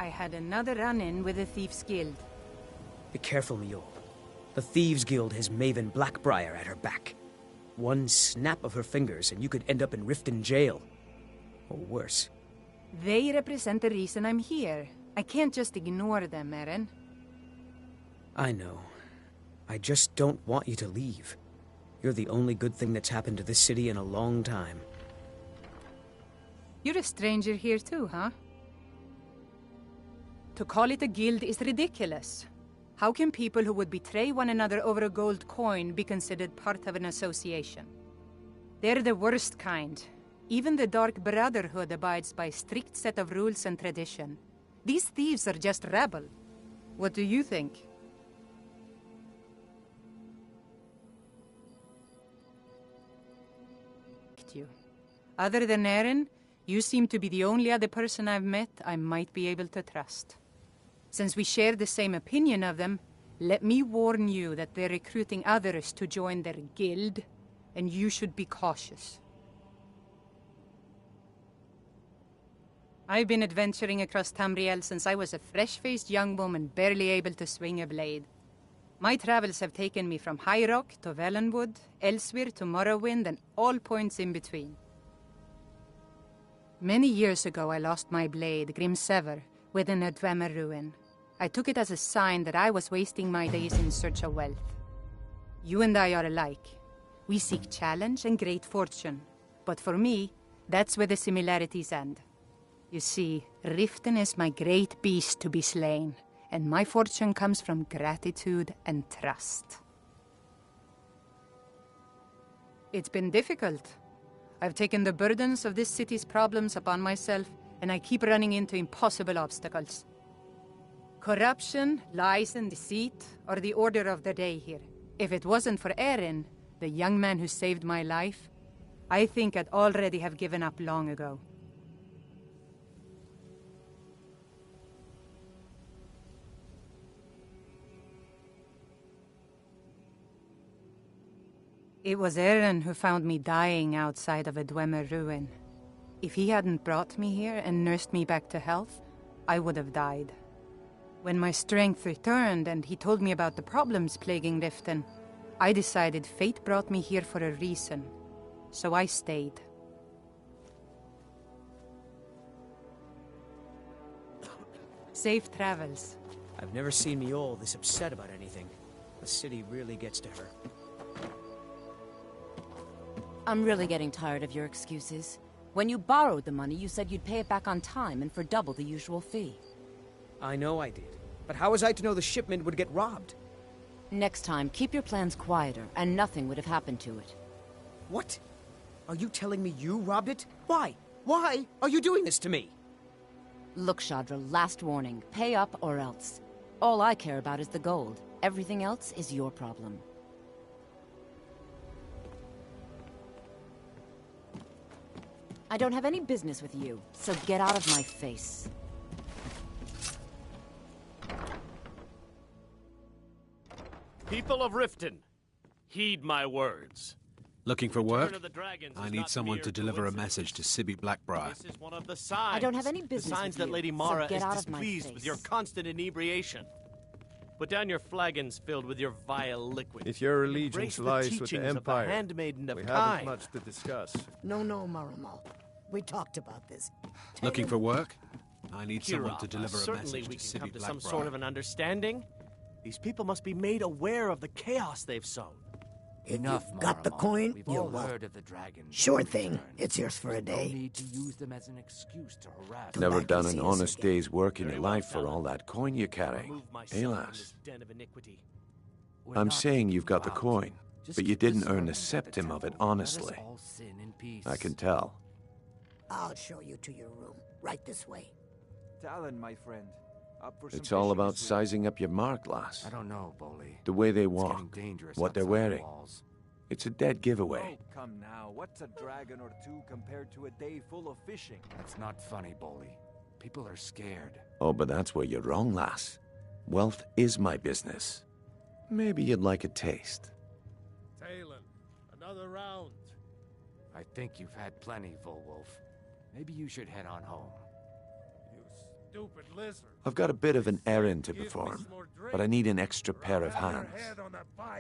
I had another run-in with the Thieves' Guild. Be careful, Mule. The Thieves' Guild has Maven Blackbriar at her back. One snap of her fingers and you could end up in Riften jail. Or worse. They represent the reason I'm here. I can't just ignore them, Eren. I know. I just don't want you to leave. You're the only good thing that's happened to this city in a long time. You're a stranger here too, huh? To call it a guild is ridiculous. How can people who would betray one another over a gold coin be considered part of an association? They're the worst kind. Even the Dark Brotherhood abides by a strict set of rules and tradition. These thieves are just rabble. What do you think? You. Other than Eren, you seem to be the only other person I've met I might be able to trust. Since we share the same opinion of them, let me warn you that they're recruiting others to join their guild, and you should be cautious. I've been adventuring across Tamriel since I was a fresh-faced young woman barely able to swing a blade. My travels have taken me from High Rock to Valenwood, elsewhere to Morrowind, and all points in between. Many years ago I lost my blade, Grimsever, within a Dwemer ruin. I took it as a sign that I was wasting my days in search of wealth. You and I are alike. We seek challenge and great fortune. But for me, that's where the similarities end. You see, Riften is my great beast to be slain, and my fortune comes from gratitude and trust. It's been difficult. I've taken the burdens of this city's problems upon myself, and I keep running into impossible obstacles. Corruption, lies, and deceit are the order of the day here. If it wasn't for Eren, the young man who saved my life, I think I'd already have given up long ago. It was Eren who found me dying outside of a Dwemer ruin. If he hadn't brought me here and nursed me back to health, I would have died. When my strength returned and he told me about the problems plaguing Riften, I decided fate brought me here for a reason. So I stayed. Safe travels. I've never seen Mule this upset about anything. The city really gets to her. I'm really getting tired of your excuses. When you borrowed the money, you said you'd pay it back on time and for double the usual fee. I know I did. But how was I to know the shipment would get robbed? Next time, keep your plans quieter, and nothing would have happened to it. What? Are you telling me you robbed it? Why? Why are you doing this to me? Look, Shadra, last warning. Pay up or else. All I care about is the gold. Everything else is your problem. I don't have any business with you, so get out of my face. People of Riften, heed my words. Looking for work? Return of the Dragons I is need not someone mere to deliver a coincidence. message to Sibby Blackbriar. This is one of the signs. I don't have any business The signs with that you, Lady so Mara get is out of my displeased with your face. constant inebriation. Put down your flagons filled with your vile liquid. If your and allegiance embrace the lies with the teachings of Empire, handmaiden of we time. haven't much to discuss. No, Maramo. We talked about this. Looking for work? I need someone to Kirava, deliver a certainly message we to can Sibby come to some Blackbriar. sort of an understanding. These people must be made aware of the chaos they've sown. Enough, got the coin? We've You're all welcome. heard of the dragons. Sure thing. It's yours for a No day. need to use them as an excuse to harass. Come Never back and done see an us honest again. day's work in Very your well, life for fella. all that coin you carry. Remove myself Eh, from lass? this den of iniquity. We're I'm not saying you've got the proud. coin, Just but you keep this didn't earn the servant at the septim of it temple. Let us honestly. all sin in peace. I can tell. I'll show you to your room. Right this way. Talon, my friend. Up for It's some all fishing about this week. sizing up your mark, lass. I don't know, Bolly. The way they It's getting walk, dangerous what they're outside the wearing. walls. It's a dead giveaway. Oh, come now. What's a dragon or two compared to a day full of fishing? That's not funny, Bolly. People are scared. Oh, but that's where you're wrong, lass. Wealth is my business. Maybe you'd like a taste. Talon, another round. I think you've had plenty, Volwolf. Maybe you should head on home. You stupid lizard. I've got a bit of an errand to perform, but I need an extra pair of hands.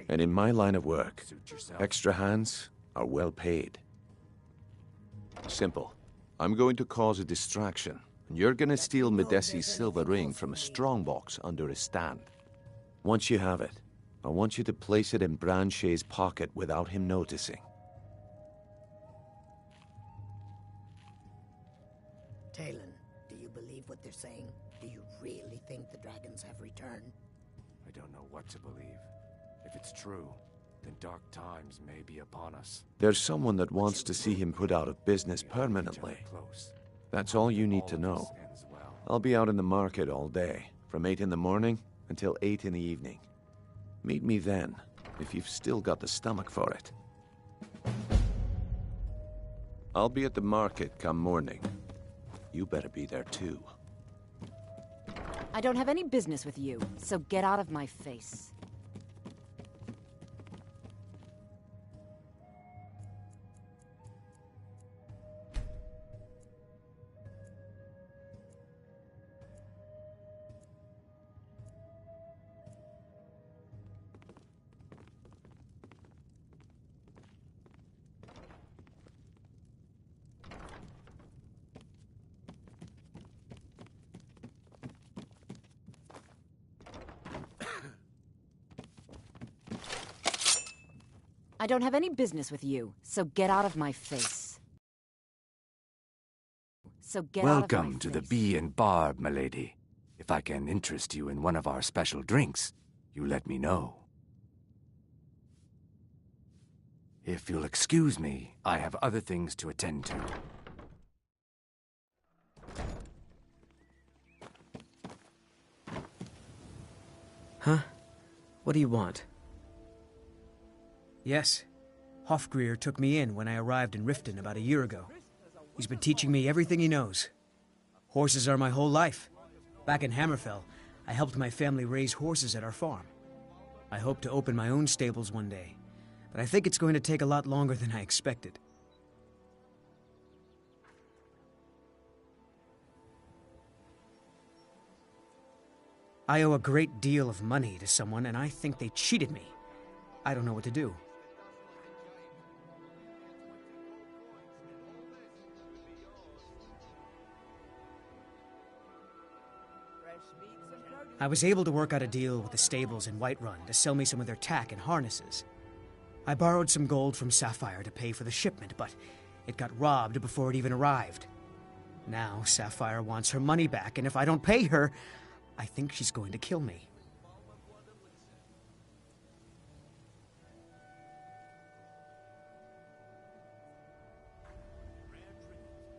And in my line of work, extra hands are well paid. Simple. I'm going to cause a distraction, and you're gonna steal Medesi's silver ring from a strongbox under a stand. Once you have it, I want you to place it in Branche's pocket without him noticing. Talon, do you believe what they're saying? Do you really think the dragons have returned? I don't know what to believe. If it's true, then dark times may be upon us. There's someone that wants to see him put out of business permanently. That's all you need to know. I'll be out in the market all day, from 8 in the morning until 8 in the evening. Meet me then, if you've still got the stomach for it. I'll be at the market come morning. You better be there too. I don't have any business with you, so get out of my face. I don't have any business with you, so get out of my face. Welcome to the Bee and Barb, milady. If I can interest you in one of our special drinks, you let me know. If you'll excuse me, I have other things to attend to. Huh? What do you want? Yes. Hofgrir took me in when I arrived in Riften about a year ago. He's been teaching me everything he knows. Horses are my whole life. Back in Hammerfell, I helped my family raise horses at our farm. I hope to open my own stables one day, but I think it's going to take a lot longer than I expected. I owe a great deal of money to someone, and I think they cheated me. I don't know what to do. I was able to work out a deal with the stables in Whiterun to sell me some of their tack and harnesses. I borrowed some gold from Sapphire to pay for the shipment, but it got robbed before it even arrived. Now Sapphire wants her money back, and if I don't pay her, I think she's going to kill me.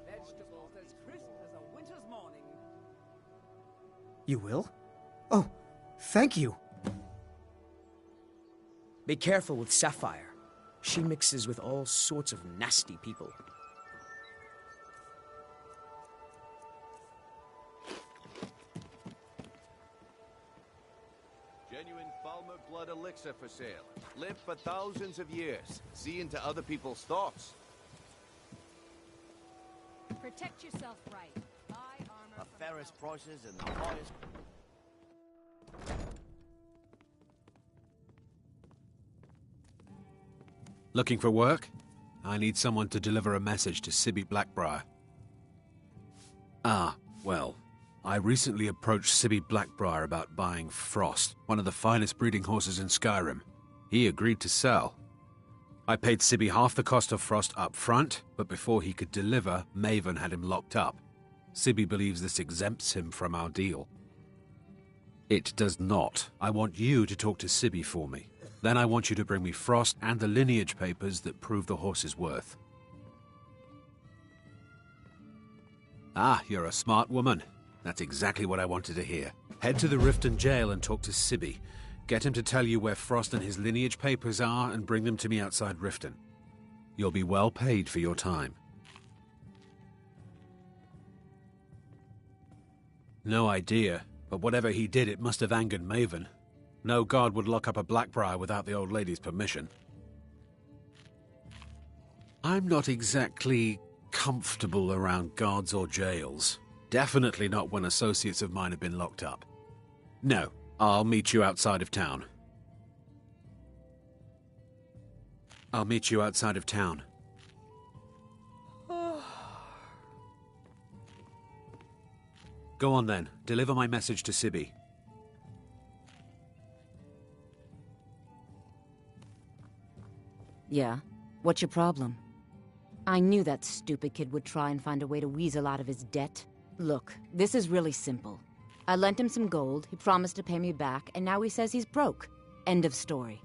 Vegetables as crisp as a winter's morning. You will? Oh, thank you. Be careful with Sapphire. She mixes with all sorts of nasty people. Genuine Falmer blood elixir for sale. Live for thousands of years. See into other people's thoughts. Protect yourself right. Buy armor. The fairest prices and the highest. Looking for work? I need someone to deliver a message to Sibby Blackbriar. Ah, well, I recently approached Sibby Blackbriar about buying Frost, one of the finest breeding horses in Skyrim. He agreed to sell. I paid Sibby half the cost of Frost up front, but before he could deliver, Maven had him locked up. Sibby believes this exempts him from our deal. It does not. I want you to talk to Sibby for me. Then I want you to bring me Frost and the lineage papers that prove the horse's worth. Ah, you're a smart woman. That's exactly what I wanted to hear. Head to the Riften jail and talk to Sibby. Get him to tell you where Frost and his lineage papers are and bring them to me outside Riften. You'll be well paid for your time. No idea, but whatever he did, it must have angered Maven. No guard would lock up a Blackbriar without the old lady's permission. I'm not exactly comfortable around guards or jails. Definitely not when associates of mine have been locked up. No, I'll meet you outside of town. I'll meet you outside of town. Go on then, deliver my message to Sibby. Yeah? What's your problem? I knew that stupid kid would try and find a way to weasel out of his debt. Look, this is really simple. I lent him some gold, he promised to pay me back, and now he says he's broke. End of story.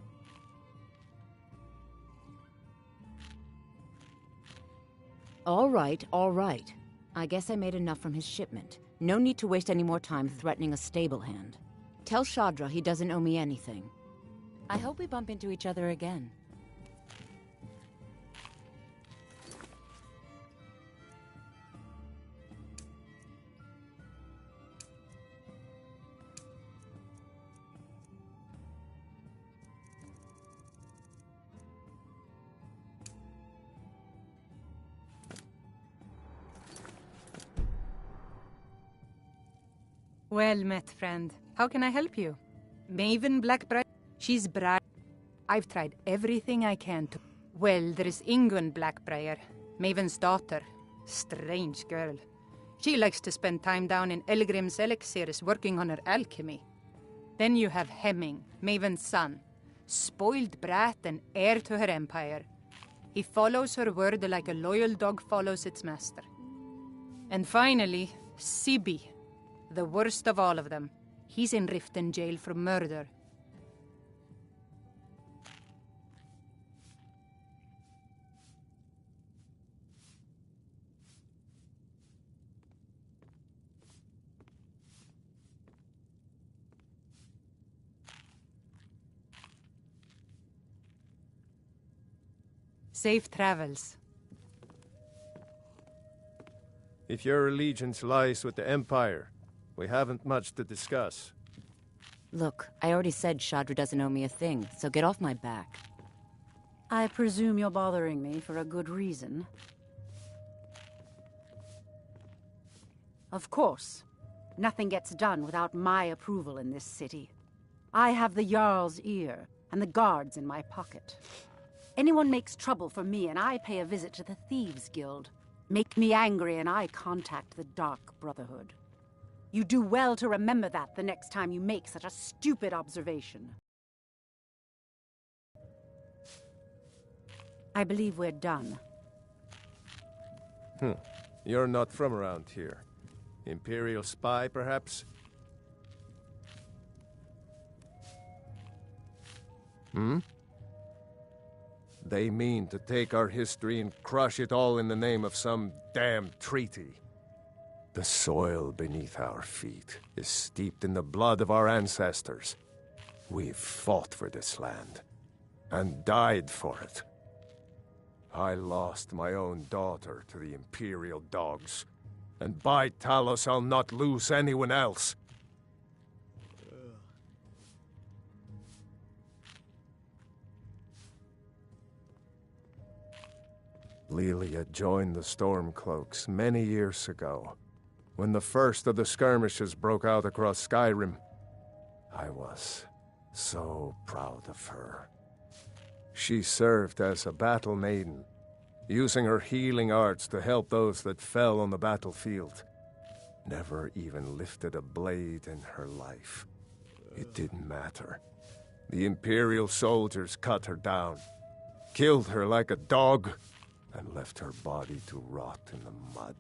All right, all right. I guess I made enough from his shipment. No need to waste any more time threatening a stable hand. Tell Shadra he doesn't owe me anything. I hope we bump into each other again. Well met, friend. How can I help you? Maven Blackbriar? She's bright. I've tried everything I can to... Well, there's Ingun Blackbriar, Maven's daughter. Strange girl. She likes to spend time down in Elgrim's elixirs working on her alchemy. Then you have Hemming, Maven's son. Spoiled brat and heir to her empire. He follows her word like a loyal dog follows its master. And finally, Sibby. The worst of all of them. He's in Riften jail for murder. Safe travels. If your allegiance lies with the Empire, we haven't much to discuss. Look, I already said Shadra doesn't owe me a thing, so get off my back. I presume you're bothering me for a good reason. Of course. Nothing gets done without my approval in this city. I have the Jarl's ear, and the guards in my pocket. Anyone makes trouble for me, and I pay a visit to the Thieves' Guild. Make me angry, and I contact the Dark Brotherhood. You do well to remember that the next time you make such a stupid observation. I believe we're done. You're not from around here. Imperial spy, perhaps? They mean to take our history and crush it all in the name of some damn treaty. The soil beneath our feet is steeped in the blood of our ancestors. We've fought for this land, and died for it. I lost my own daughter to the Imperial dogs, and by Talos I'll not lose anyone else. Lilia joined the Stormcloaks many years ago, when the first of the skirmishes broke out across Skyrim. I was so proud of her. She served as a battle maiden, using her healing arts to help those that fell on the battlefield. Never even lifted a blade in her life. It didn't matter. The Imperial soldiers cut her down, killed her like a dog, and left her body to rot in the mud.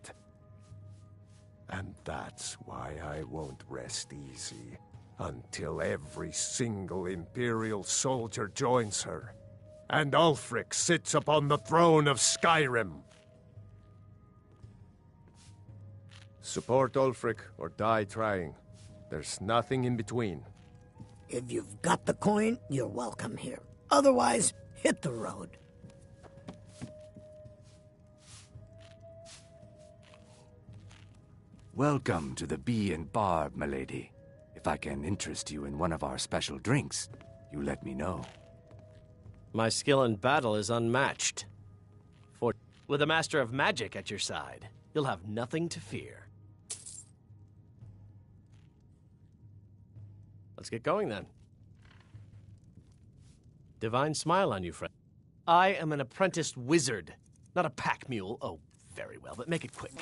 And that's why I won't rest easy until every single Imperial soldier joins her, and Ulfric sits upon the throne of Skyrim. Support Ulfric or die trying. There's nothing in between. If you've got the coin, you're welcome here. Otherwise, hit the road. Welcome to the Bee and Barb, milady. If I can interest you in one of our special drinks, you let me know. My skill in battle is unmatched. With a master of magic at your side, you'll have nothing to fear. Let's get going then. Divine smile on you, friend. I am an apprenticed wizard, not a pack mule. Oh, very well, but make it quick.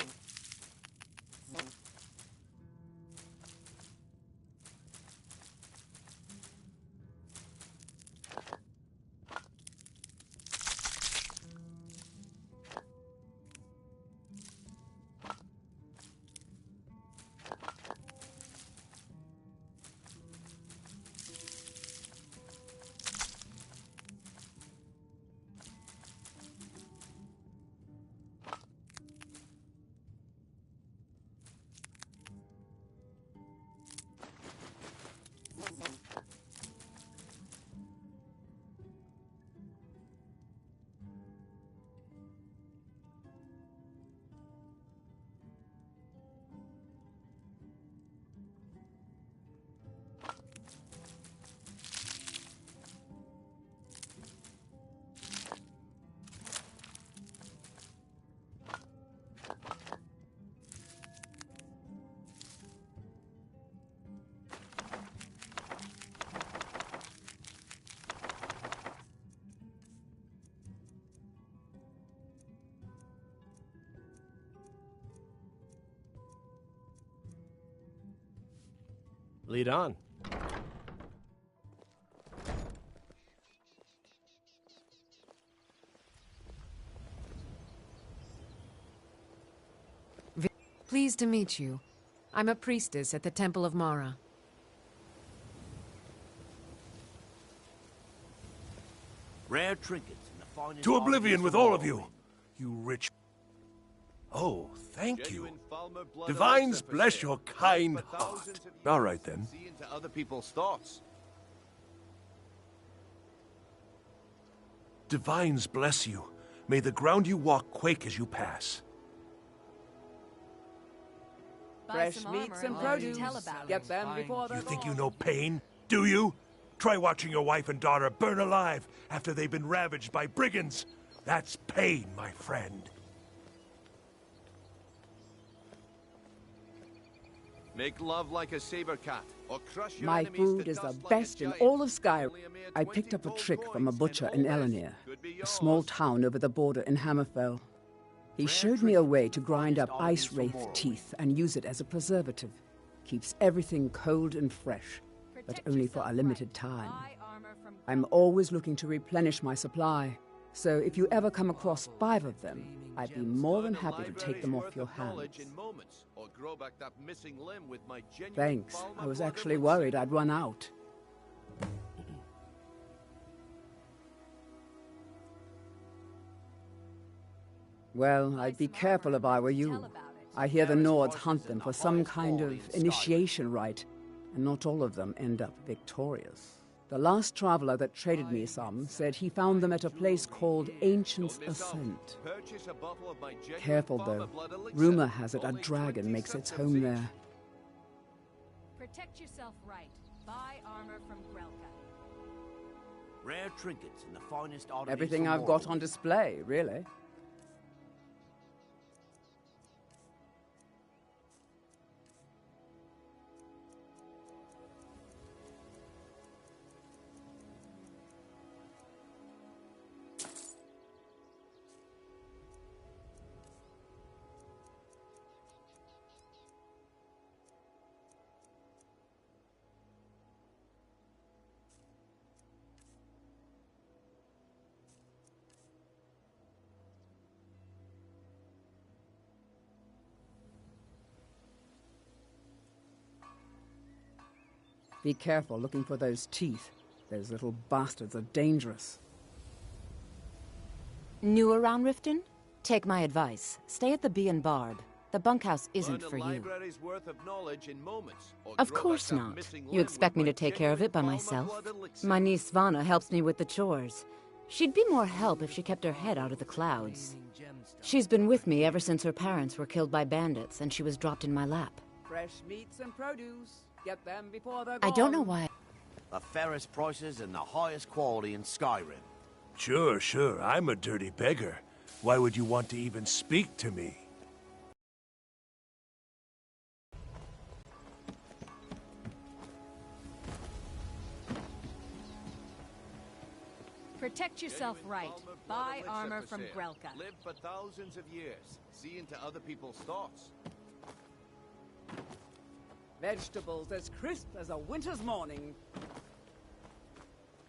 Lead on. Pleased to meet you. I'm a priestess at the Temple of Mara. Rare trinkets and the finest... To oblivion with all of you! You rich... Oh, thank you. Divines bless your kind heart. All right, then. See into other people's thoughts. Divines bless you. May the ground you walk quake as you pass. Fresh meats and produce. Get them before they're You think gone. you know pain? Do you? Try watching your wife and daughter burn alive after they've been ravaged by brigands. That's pain, my friend. Make love like a saber cat, or crush your My enemies food to is the dust like best a in giant. all of Skyrim. Only a mere I 20 picked up a gold trick from a coins, butcher and in all this Elenir, could be a small yours. town over the border in Hammerfell. He showed me a way to grind up ice wraith teeth and use it as a preservative. Keeps everything cold and fresh, but only for a limited time. I'm always looking to replenish my supply, so if you ever come across 5 of them, I'd be more than happy to take them off your hands. Thanks. I was actually worried I'd run out. Well, I'd be careful if I were you. I hear the Nords hunt them for some kind of initiation rite, and not all of them end up victorious. The last traveler that traded me some said he found them at a place called Ancient's Ascent. Careful, though. Rumor has it a dragon makes its home there. Protect yourself right. Buy armor from Grelka. Rare trinkets and the finest oddities Everything from I've got Morrowind. on display, really. Be careful looking for those teeth. Those little bastards are dangerous. New around Riften? Take my advice. Stay at the Bee and Barb. The bunkhouse isn't for you. Of course not. You expect me to take care of it by myself? My niece Svana helps me with the chores. She'd be more help if she kept her head out of the clouds. She's been with me ever since her parents were killed by bandits and she was dropped in my lap. Fresh meats and produce. Get them before they're I gone. don't know why. The fairest prices and the highest quality in Skyrim. Sure, sure. I'm a dirty beggar. Why would you want to even speak to me? Protect yourself right. Buy armor from Grelka. Live for thousands of years. See into other people's thoughts. Vegetables as crisp as a winter's morning.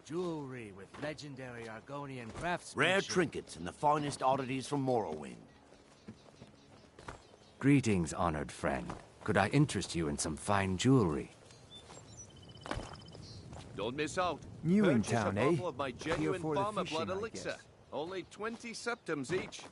Jewelry with legendary Argonian craftsmanship. Rare trinkets and the finest oddities from Morrowind. Greetings, honored friend. Could I interest you in some fine jewelry? Don't miss out. New in Purchase town, a eh? bottle of my genuine for the farmer fishing, blood I elixir. guess. Only 20 septums each.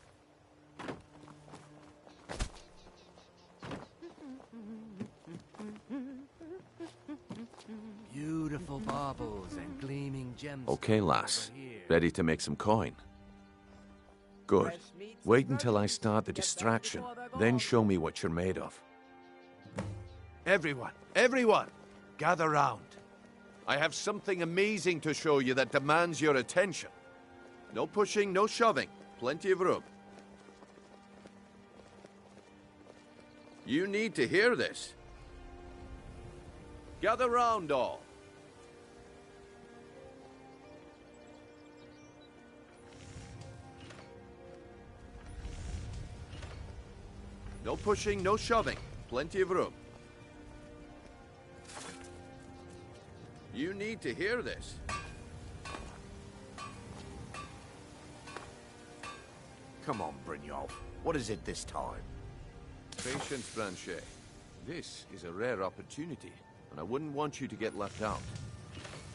Beautiful baubles and gleaming gems. Okay, lass. Ready to make some coin? Good. Wait until I start the distraction, then show me what you're made of. Everyone, gather round. I have something amazing to show you that demands your attention. No pushing, no shoving. Plenty of room. You need to hear this. Gather round, all. No pushing, no shoving. Plenty of room. You need to hear this. Come on, Brynjolf. What is it this time? Patience, Blanchet. This is a rare opportunity, and I wouldn't want you to get left out.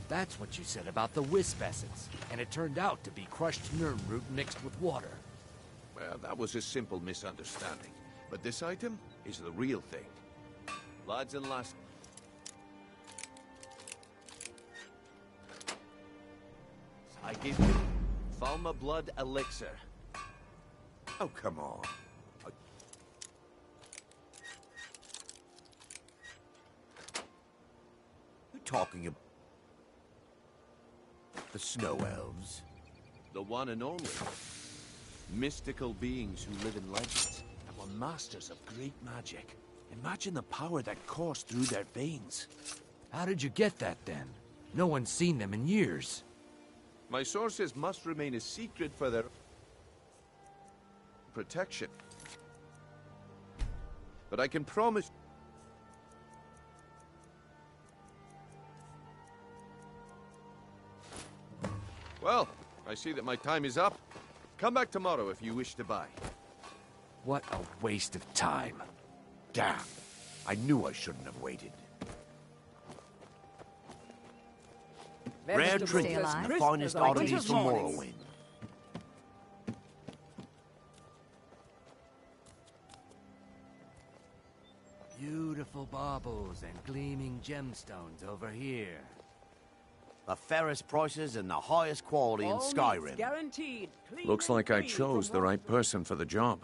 That's what you said about the wisp essence, and it turned out to be crushed nirnroot mixed with water. Well, that was a simple misunderstanding. But this item is the real thing. Lads and lasses. I give you Falmer Blood Elixir. Oh, come on. You're talking about the Snow Elves? The one and only. Mystical beings who live in legends and were masters of great magic. Imagine the power that coursed through their veins. How did you get that, then? No one's seen them in years. My sources must remain a secret for their protection. But I can promise... Well, I see that my time is up. Come back tomorrow if you wish to buy. What a waste of time. Damn. I knew I shouldn't have waited. Rare trinkets and the finest oddities from Morrowind. Beautiful baubles and gleaming gemstones over here. The fairest prices and the highest quality in Skyrim. Guaranteed. Looks like I chose the right person for the job.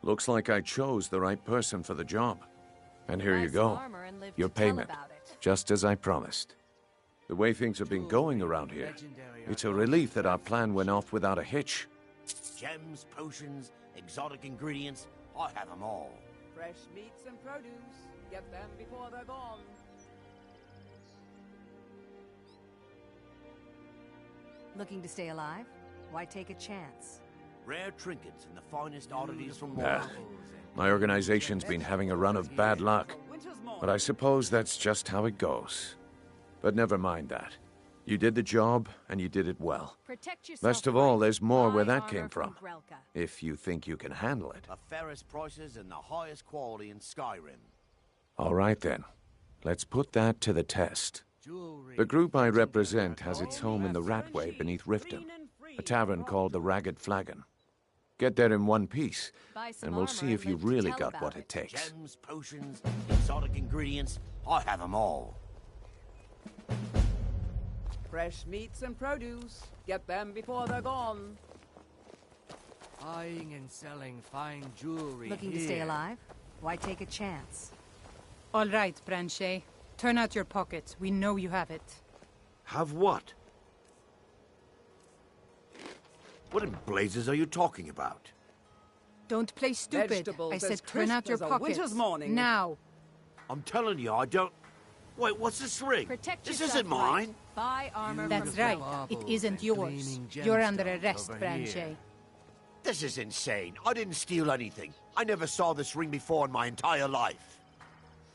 Looks like I chose the right person for the job. And here you go. Your payment. Just as I promised. The way things have been going around here, it's a relief that our plan went off without a hitch. Gems, potions, exotic ingredients, I have them all. Fresh meats and produce. Get them before they're gone. Looking to stay alive? Why take a chance? Rare trinkets and the finest oddities from Ah, Morrowind. my organization's been having a run of bad luck. But I suppose that's just how it goes. But never mind that. You did the job, and you did it well. Best of all, there's more where that came from. If you think you can handle it. The fairest prices and the highest quality in Skyrim. All right then. Let's put that to the test. The group I represent has its home in the Ratway beneath Riften, a tavern called the Ragged Flagon. Get there in one piece, and we'll see if you've really got what it takes. Gems, potions, exotic ingredients, I have them all. Fresh meats and produce. Get them before they're gone. Buying and selling fine jewelry. Looking to stay alive? Why take a chance? All right, Blanchet. Turn out your pockets. We know you have it. Have what? What in blazes are you talking about? Don't play stupid. Vegetables I said as turn out crisp your as a pockets. winter's morning. Now. I'm telling you, I don't... Wait, what's this ring? Protect This yourself, isn't mine. Buy armor That's from right. Grelka. It isn't yours. You're under arrest, Branche. This is insane. I didn't steal anything. I never saw this ring before in my entire life.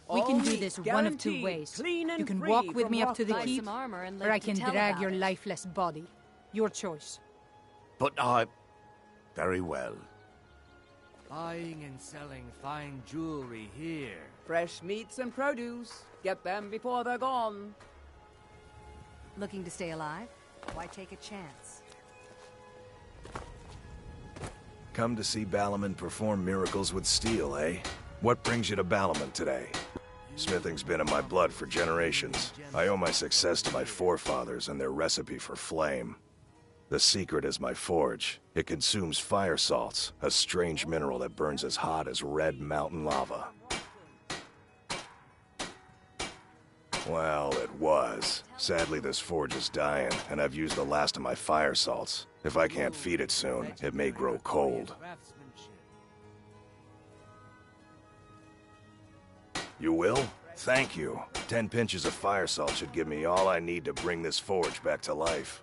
We can do this one of two ways. You can walk with me up to the keep, or I can drag your lifeless body. Your choice. But I... Very well. Buying and selling fine jewelry here. Fresh meats and produce. Get them before they're gone. Looking to stay alive? Why take a chance? Come to see Balaman perform miracles with steel, eh? What brings you to Balaman today? Smithing's been in my blood for generations. I owe my success to my forefathers and their recipe for flame. The secret is my forge. It consumes fire salts, a strange mineral that burns as hot as red mountain lava. Well, it was. Sadly, this forge is dying, and I've used the last of my fire salts. If I can't feed it soon, it may grow cold. You will? Thank you. 10 pinches of fire salt should give me all I need to bring this forge back to life.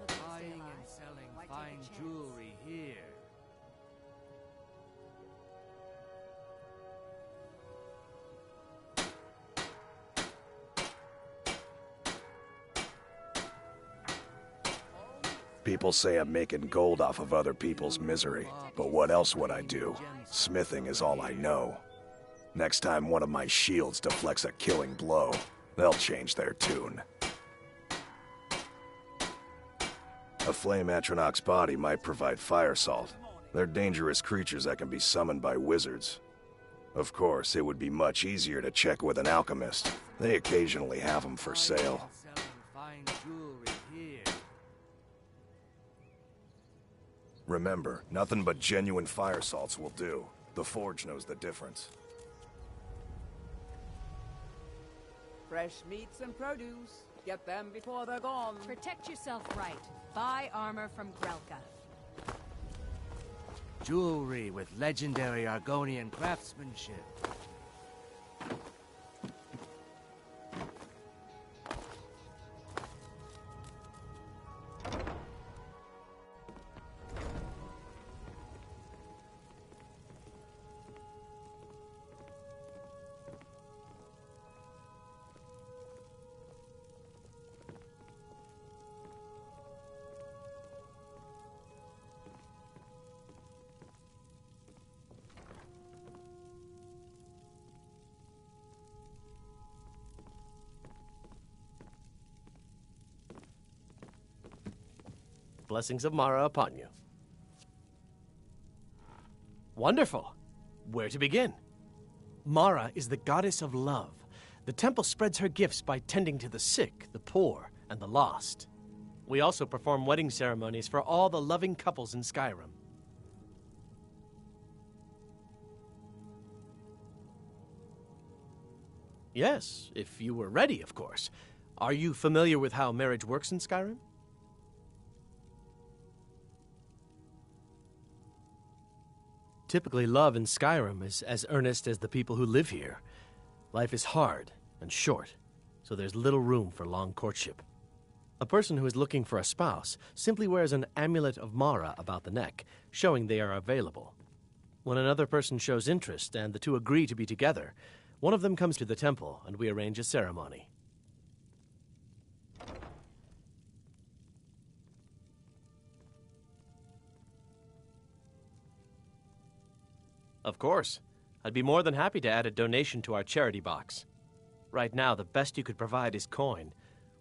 Buying and selling fine jewelry here. People say I'm making gold off of other people's misery, but what else would I do? Smithing is all I know. Next time one of my shields deflects a killing blow, they'll change their tune. A flame Atronach's body might provide fire salt. They're dangerous creatures that can be summoned by wizards. Of course, it would be much easier to check with an alchemist. They occasionally have them for sale. Remember, nothing but genuine fire salts will do. The forge knows the difference. Fresh meats and produce. Get them before they're gone. Protect yourself right. Buy armor from Grelka. Jewelry with legendary Argonian craftsmanship. Blessings of Mara upon you. Wonderful. Where to begin? Mara is the goddess of love. The temple spreads her gifts by tending to the sick, the poor, and the lost. We also perform wedding ceremonies for all the loving couples in Skyrim. Yes, if you were ready, of course. Are you familiar with how marriage works in Skyrim? Typically, love in Skyrim is as earnest as the people who live here. Life is hard and short, so there's little room for long courtship. A person who is looking for a spouse simply wears an amulet of Mara about the neck, showing they are available. When another person shows interest and the two agree to be together, one of them comes to the temple and we arrange a ceremony. Of course. I'd be more than happy to add a donation to our charity box. Right now, the best you could provide is coin.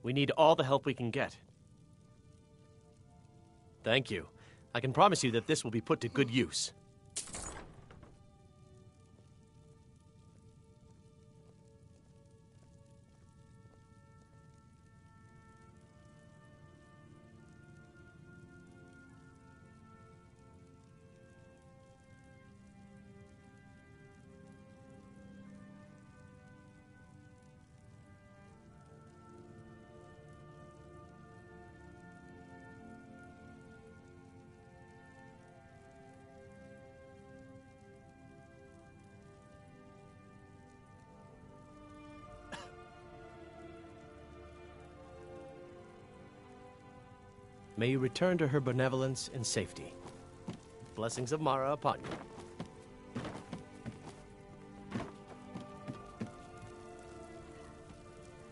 We need all the help we can get. Thank you. I can promise you that this will be put to good use. May you return to her benevolence in safety. Blessings of Mara upon you.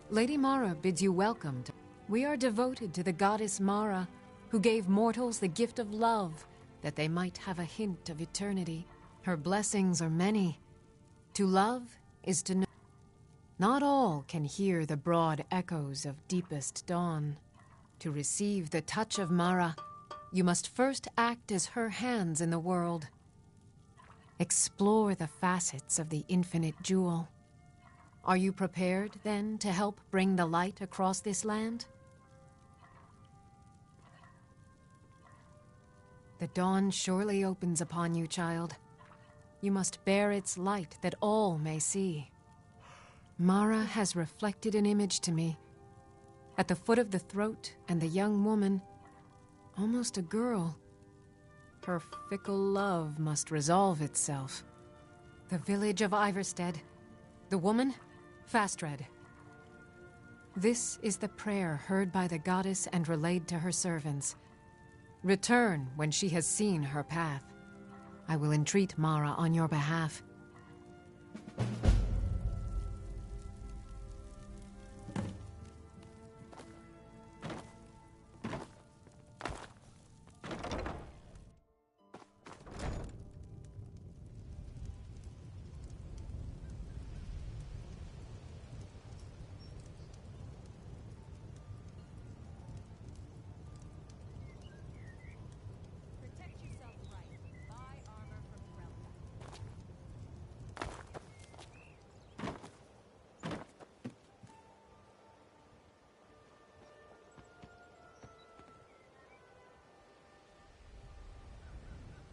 Lady Mara bids you welcome. We are devoted to the goddess Mara, who gave mortals the gift of love, that they might have a hint of eternity. Her blessings are many. To love is to know. Not all can hear the broad echoes of deepest dawn. To receive the touch of Mara, you must first act as her hands in the world. Explore the facets of the infinite jewel. Are you prepared, then, to help bring the light across this land? The dawn surely opens upon you, child. You must bear its light that all may see. Mara has reflected an image to me. At the foot of the throat and the young woman, almost a girl. Her fickle love must resolve itself. The village of Iverstead. The woman, Fastred. This is the prayer heard by the goddess and relayed to her servants. Return when she has seen her path. I will entreat Mara on your behalf.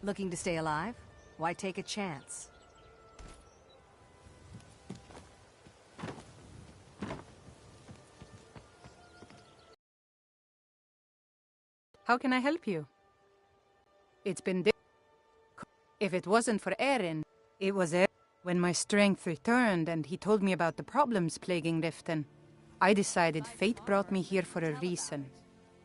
Looking to stay alive? Why take a chance? How can I help you? It's been If it wasn't for Erin, it was when my strength returned and he told me about the problems plaguing Riften. I decided fate brought me here for a reason.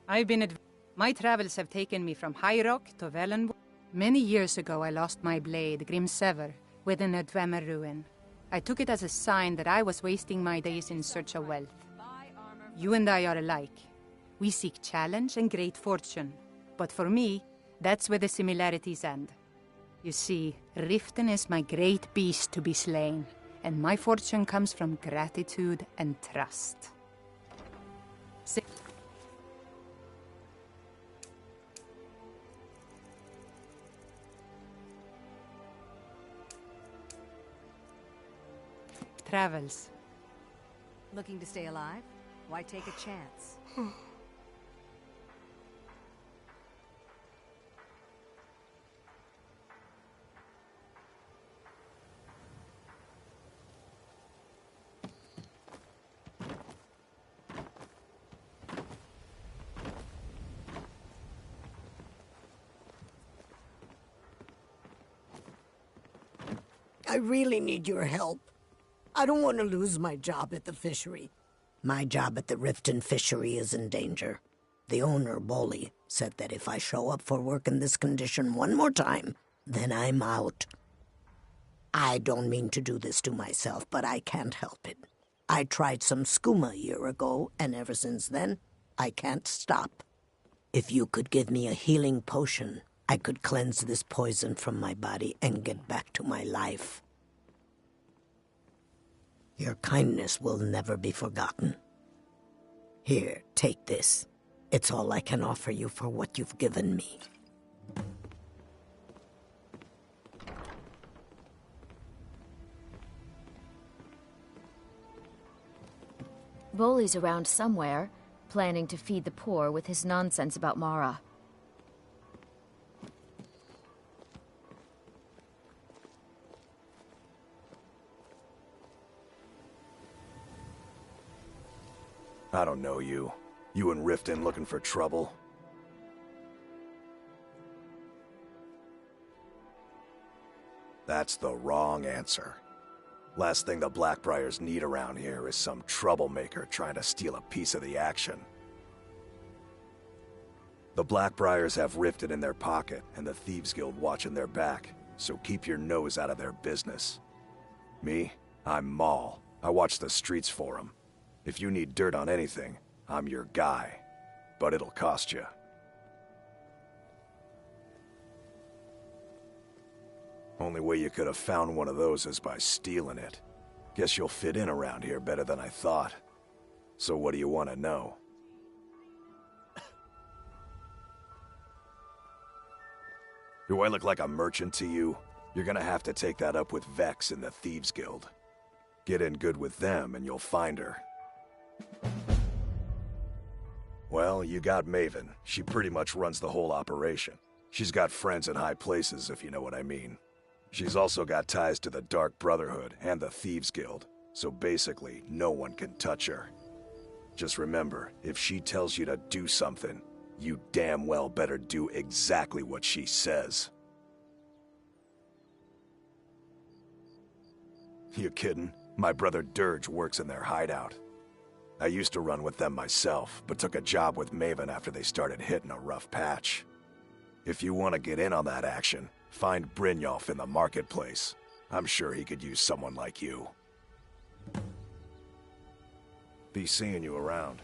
My travels have taken me from High Rock to Wellenwood. Many years ago I lost my blade, Grim Sever, within a Dwemer ruin. I took it as a sign that I was wasting my days in search of wealth. You and I are alike. We seek challenge and great fortune. But for me, that's where the similarities end. You see, Riften is my great beast to be slain, and my fortune comes from gratitude and trust. Travels. Looking to stay alive? Why take a chance? I really need your help. I don't want to lose my job at the fishery. My job at the Riften fishery is in danger. The owner, Bolly, said that if I show up for work in this condition one more time, then I'm out. I don't mean to do this to myself, but I can't help it. I tried some skooma a year ago, and ever since then, I can't stop. If you could give me a healing potion, I could cleanse this poison from my body and get back to my life. Your kindness will never be forgotten. Here, take this. It's all I can offer you for what you've given me. Bolly's around somewhere, planning to feed the poor with his nonsense about Mara. I don't know you. You and Riften looking for trouble? That's the wrong answer. Last thing the Blackbriars need around here is some troublemaker trying to steal a piece of the action. The Blackbriars have Riften in their pocket, and the Thieves Guild watching their back, so keep your nose out of their business. Me? I'm Maul. I watch the streets for 'em. If you need dirt on anything, I'm your guy. But it'll cost you. Only way you could have found one of those is by stealing it. Guess you'll fit in around here better than I thought. So what do you want to know? Do I look like a merchant to you? You're gonna have to take that up with Vex in the Thieves Guild. Get in good with them and you'll find her. Well, you got Maven. She pretty much runs the whole operation. She's got friends in high places, if you know what I mean. She's also got ties to the Dark Brotherhood and the Thieves Guild, so basically, no one can touch her. Just remember, if she tells you to do something, you damn well better do exactly what she says. You kidding? My brother Dirge works in their hideout. I used to run with them myself, but took a job with Maven after they started hitting a rough patch. If you want to get in on that action, find Brynjolf in the marketplace. I'm sure he could use someone like you. Be seeing you around.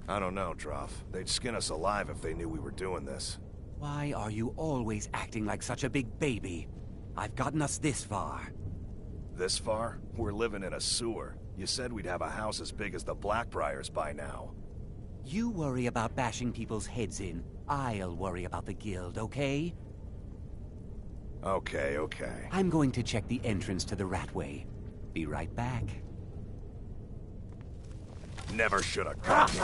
I don't know, Droff. They'd skin us alive if they knew we were doing this. Why are you always acting like such a big baby? I've gotten us this far. This far? We're living in a sewer. You said we'd have a house as big as the Blackbriars by now. You worry about bashing people's heads in. I'll worry about the guild, okay? Okay. I'm going to check the entrance to the Ratway. Be right back. Never should have come here.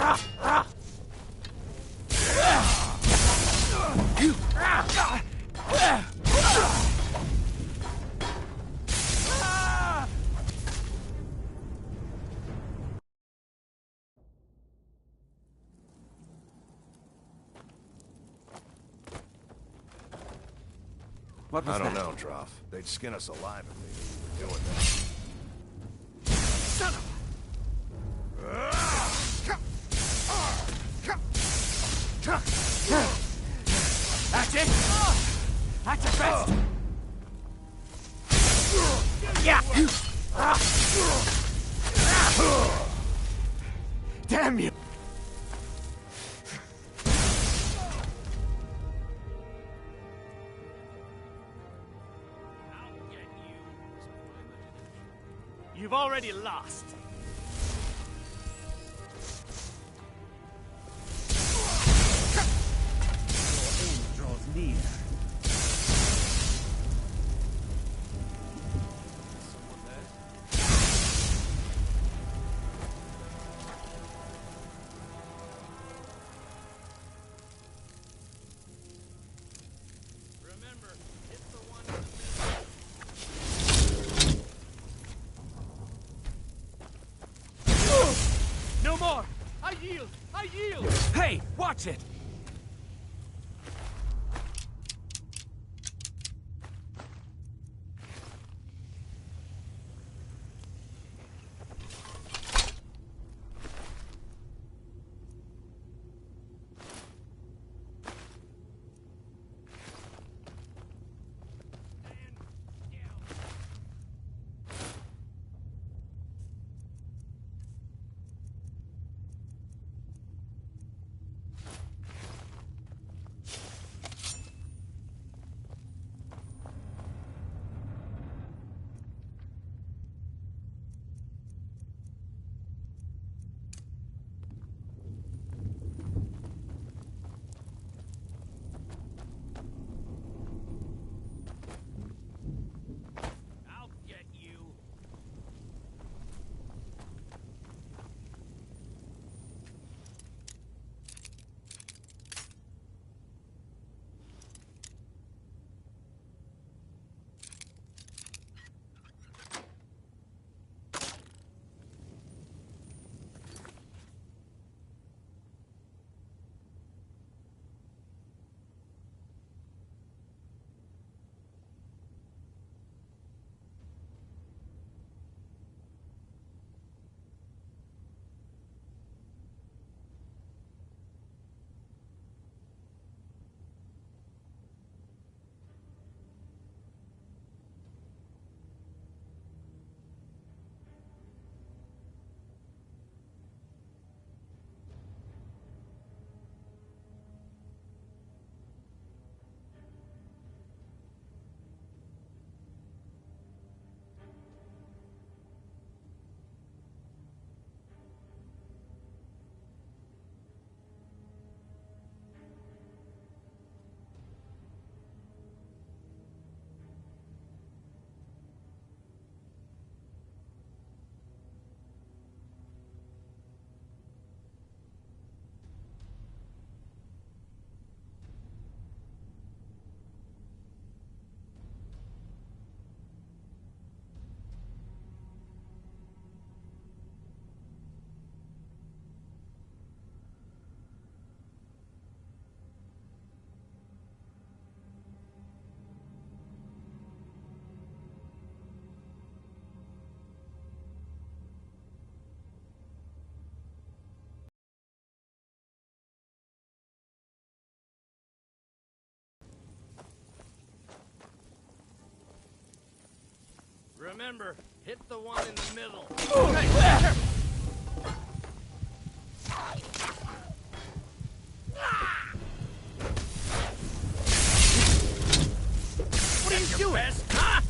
What was I don't that? know, Droff. They'd skin us alive if they knew we were doing this. Son of That's it! That's the best! Yeah! Damn you! You've already lost. Your end draws near. Remember I yield! Hey, watch it! Remember, hit the one in the middle. What are you doing? Huh?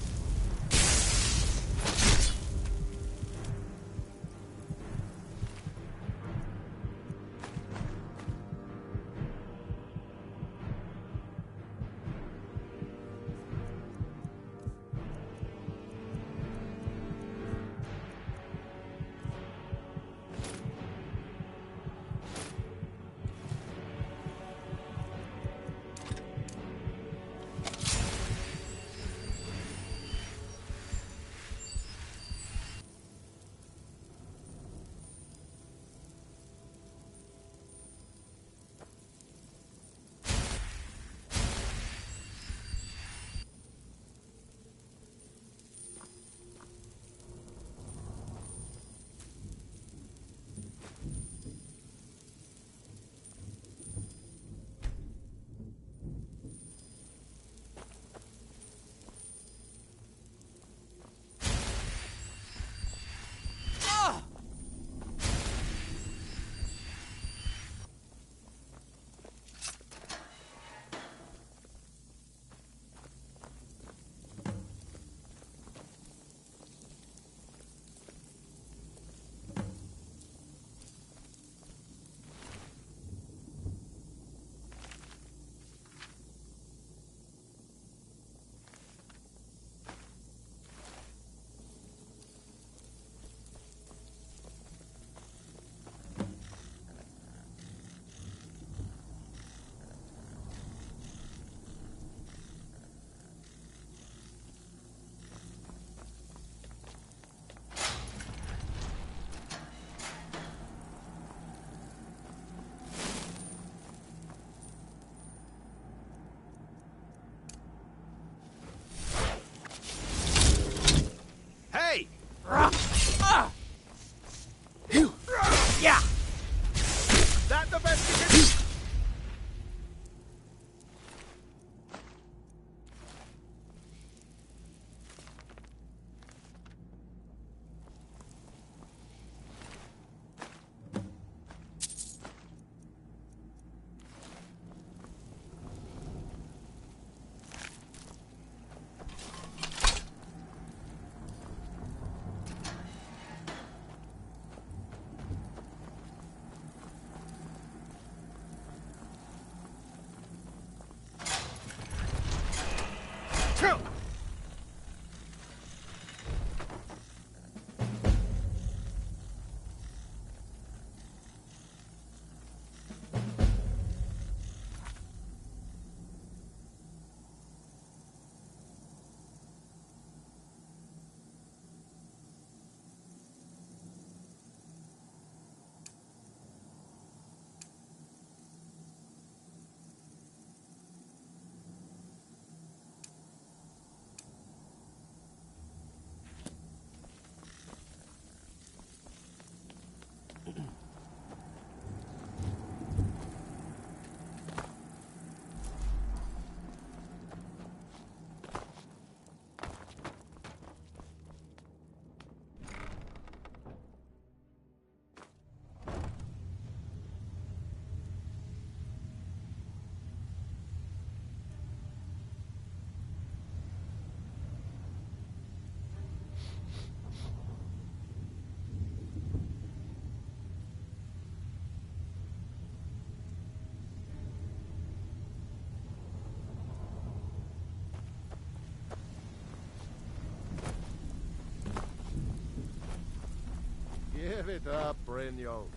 Give it up, Rejinhold.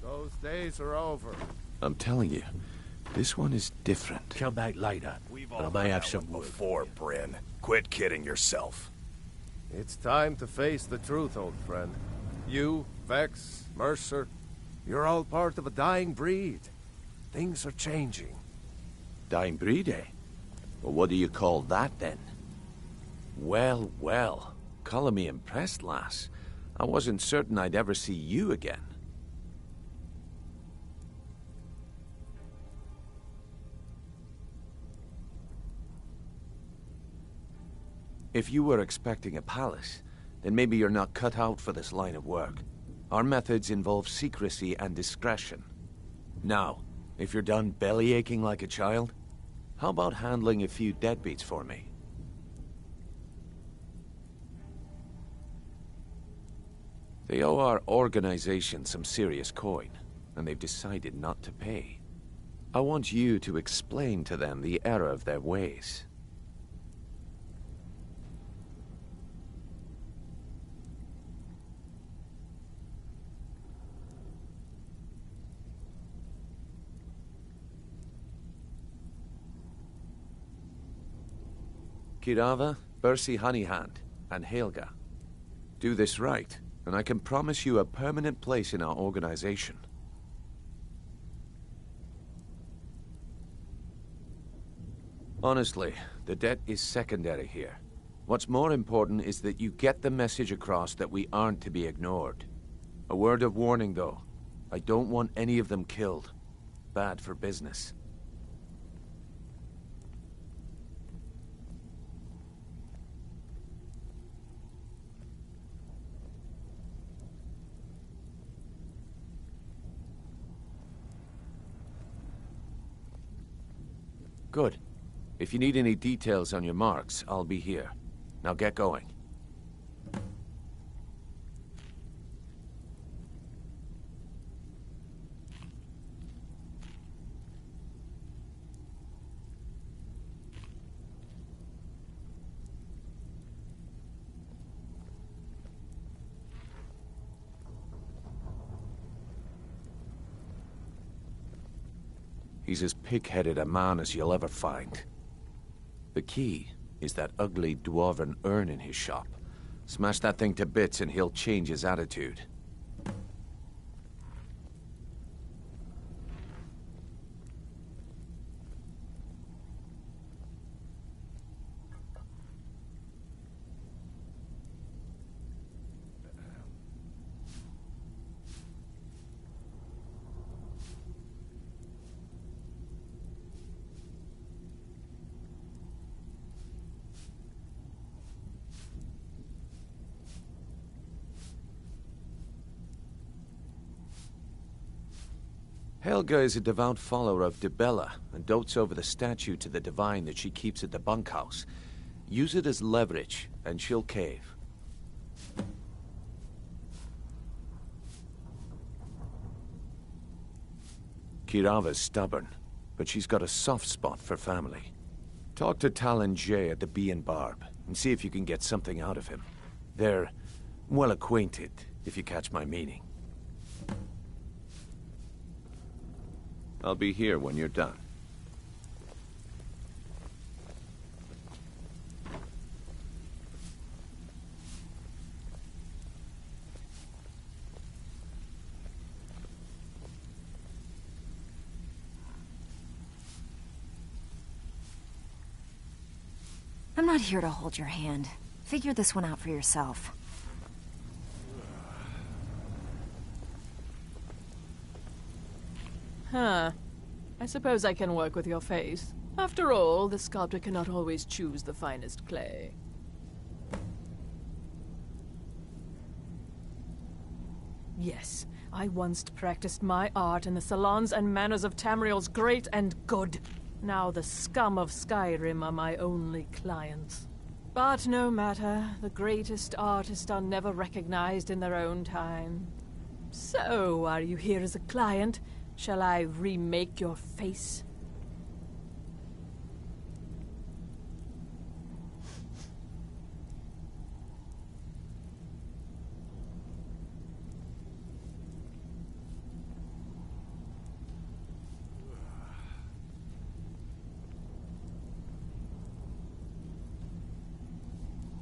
Those days are over. I'm telling you, this one is different. Come back later. I may have some wood. Before, Bryn. Quit kidding yourself. It's time to face the truth, old friend. You, Vex, Mercer, you're all part of a dying breed. Things are changing. Dying breed, eh? Well, what do you call that, then? Well, well. Color me impressed, lass. I wasn't certain I'd ever see you again. If you were expecting a palace, then maybe you're not cut out for this line of work. Our methods involve secrecy and discretion. Now, if you're done bellyaching like a child, how about handling a few deadbeats for me? They owe our organization some serious coin, and they've decided not to pay. I want you to explain to them the error of their ways. Kirava, Bersi Honeyhand, and Helga. Do this right, and I can promise you a permanent place in our organization. Honestly, the debt is secondary here. What's more important is that you get the message across that we aren't to be ignored. A word of warning, though. I don't want any of them killed. Bad for business. Good. If you need any details on your marks, I'll be here. Now get going. He's as pig-headed a man as you'll ever find. The key is that ugly dwarven urn in his shop. Smash that thing to bits and he'll change his attitude. Helga is a devout follower of Dibella and dotes over the statue to the divine that she keeps at the bunkhouse. Use it as leverage, and she'll cave. Kirava's stubborn, but she's got a soft spot for family. Talk to Talon Jay at the Bee and Barb, and see if you can get something out of him. They're well acquainted, if you catch my meaning. I'll be here when you're done. I'm not here to hold your hand. Figure this one out for yourself. Huh. I suppose I can work with your face. After all, the sculptor cannot always choose the finest clay. Yes, I once practiced my art in the salons and manners of Tamriel's great and good. Now the scum of Skyrim are my only clients. But no matter, the greatest artists are never recognized in their own time. So, are you here as a client? Shall I remake your face?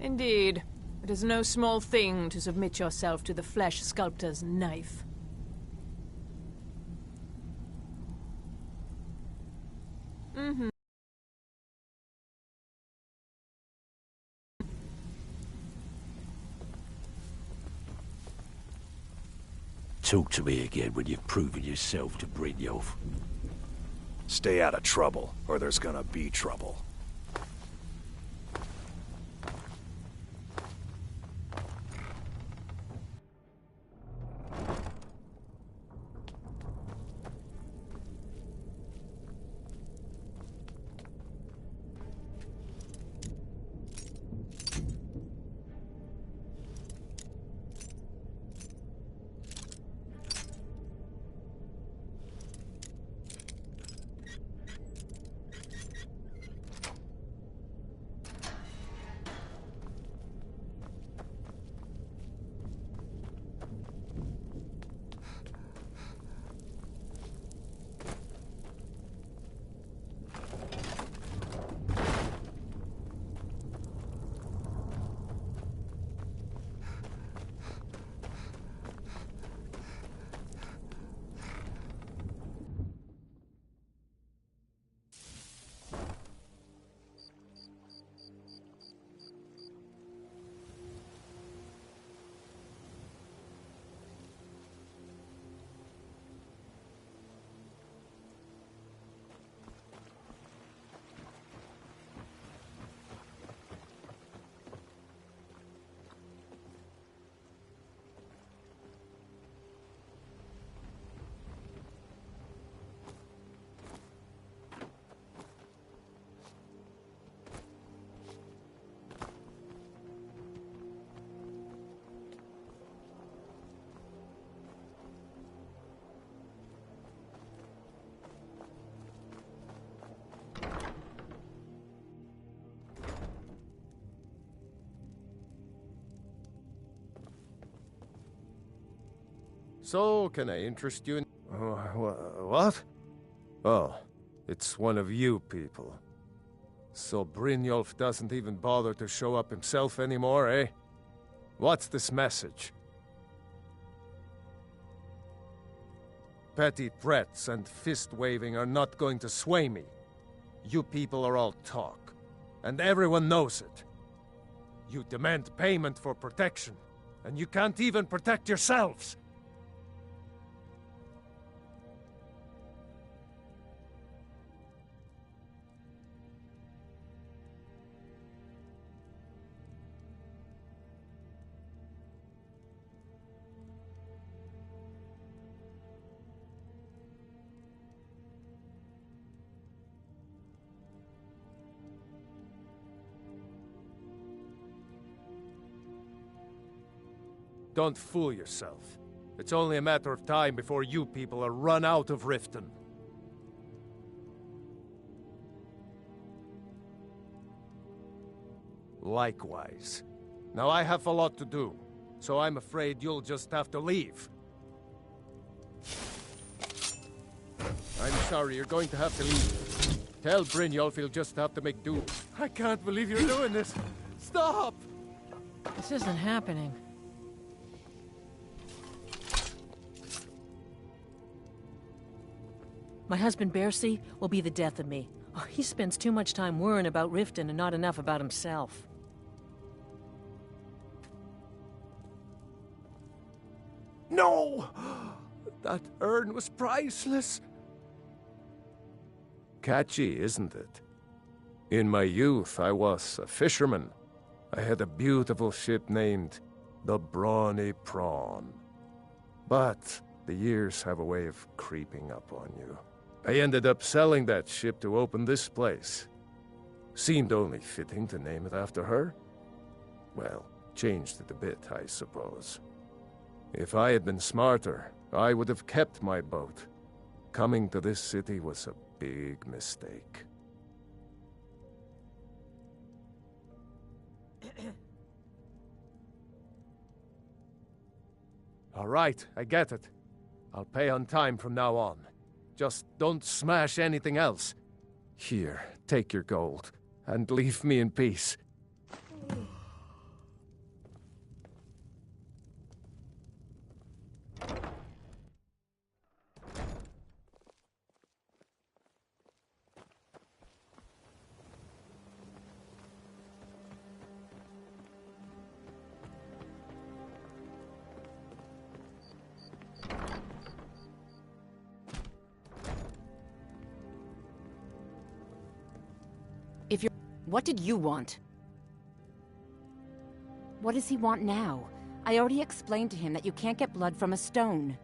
Indeed. It is no small thing to submit yourself to the flesh sculptor's knife. Mm-hmm. Talk to me again when you've proven yourself to Brynjolf. Stay out of trouble, or there's gonna be trouble. So, can I interest you in... what? Oh, it's one of you people. So Brynjolf doesn't even bother to show up himself anymore, eh? What's this message? Petty threats and fist-waving are not going to sway me. You people are all talk, and everyone knows it. You demand payment for protection, and you can't even protect yourselves! Don't fool yourself. It's only a matter of time before you people are run out of Riften. Likewise. Now I have a lot to do, so I'm afraid you'll just have to leave. I'm sorry, you're going to have to leave. Tell Brynjolf he'll just have to make do. I can't believe you're doing this. Stop! This isn't happening. My husband Bercy will be the death of me. Oh, he spends too much time worrying about Riften and not enough about himself. No! That urn was priceless. Catchy, isn't it? In my youth, I was a fisherman. I had a beautiful ship named the Brawny Prawn. But the years have a way of creeping up on you. I ended up selling that ship to open this place. Seemed only fitting to name it after her. Well, changed it a bit, I suppose. If I had been smarter, I would have kept my boat. Coming to this city was a big mistake. All right, I get it. I'll pay on time from now on. Just don't smash anything else. Here, take your gold, and leave me in peace. What did you want? What does he want now? I already explained to him that you can't get blood from a stone.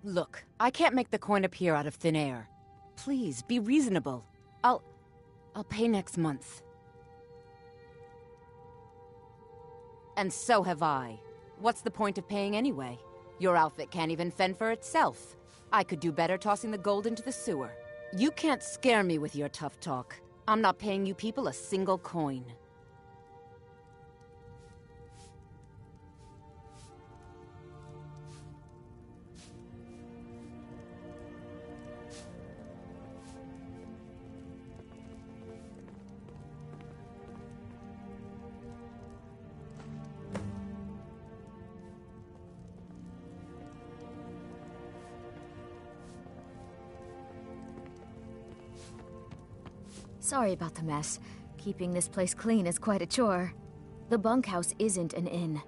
Look, I can't make the coin appear out of thin air. Please, be reasonable. I'll pay next month. And so have I. What's the point of paying anyway? Your outfit can't even fend for itself. I could do better tossing the gold into the sewer. You can't scare me with your tough talk. I'm not paying you people a single coin. Sorry about the mess. Keeping this place clean is quite a chore. The bunkhouse isn't an inn.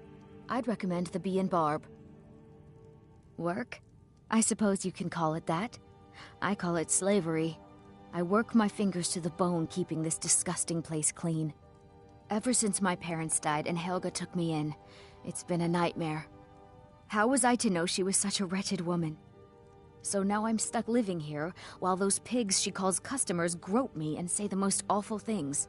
I'd recommend the Bee and Barb. Work? I suppose you can call it that. I call it slavery. I work my fingers to the bone keeping this disgusting place clean. Ever since my parents died and Helga took me in, it's been a nightmare. How was I to know she was such a wretched woman? So now I'm stuck living here, while those pigs she calls customers grope me and say the most awful things.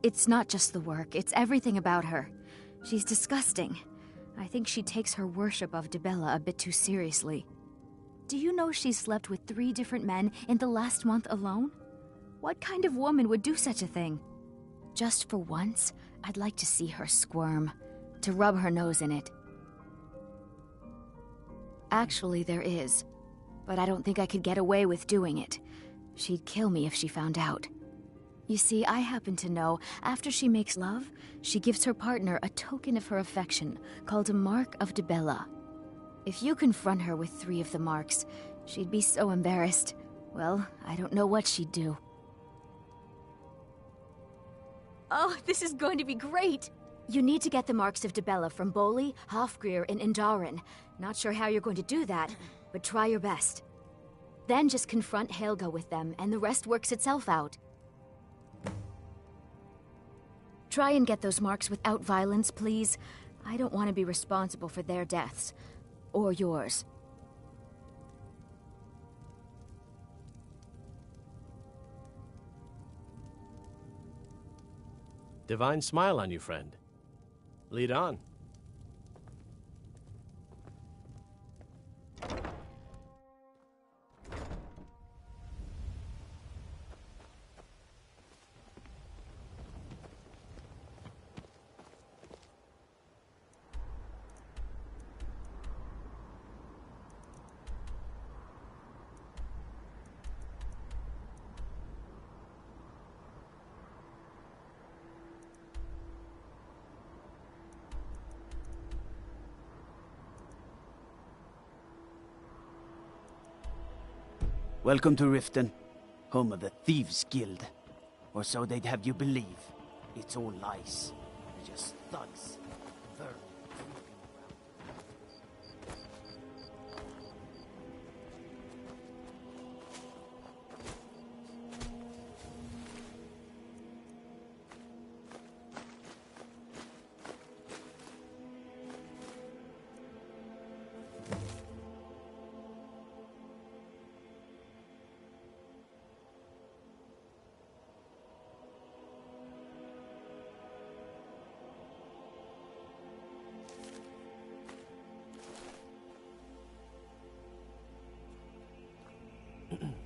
It's not just the work, it's everything about her. She's disgusting. I think she takes her worship of Dibella a bit too seriously. Do you know she's slept with 3 different men in the last month alone? What kind of woman would do such a thing? Just for once, I'd like to see her squirm, to rub her nose in it. Actually, there is, but I don't think I could get away with doing it. She'd kill me if she found out. You see, I happen to know, after she makes love, she gives her partner a token of her affection, called a Mark of Dibella. If you confront her with 3 of the marks, she'd be so embarrassed. Well, I don't know what she'd do. Oh, this is going to be great! You need to get the marks of Dibella from Bolli, Hofgrir, and Indaren. Not sure how you're going to do that, but try your best. Then just confront Helga with them, and the rest works itself out. Try and get those marks without violence, please. I don't want to be responsible for their deaths. Or yours. Divine smile on you, friend. Lead on. Welcome to Riften, home of the Thieves' Guild. Or so they'd have you believe. It's all lies. They're just thugs. Vermin creeping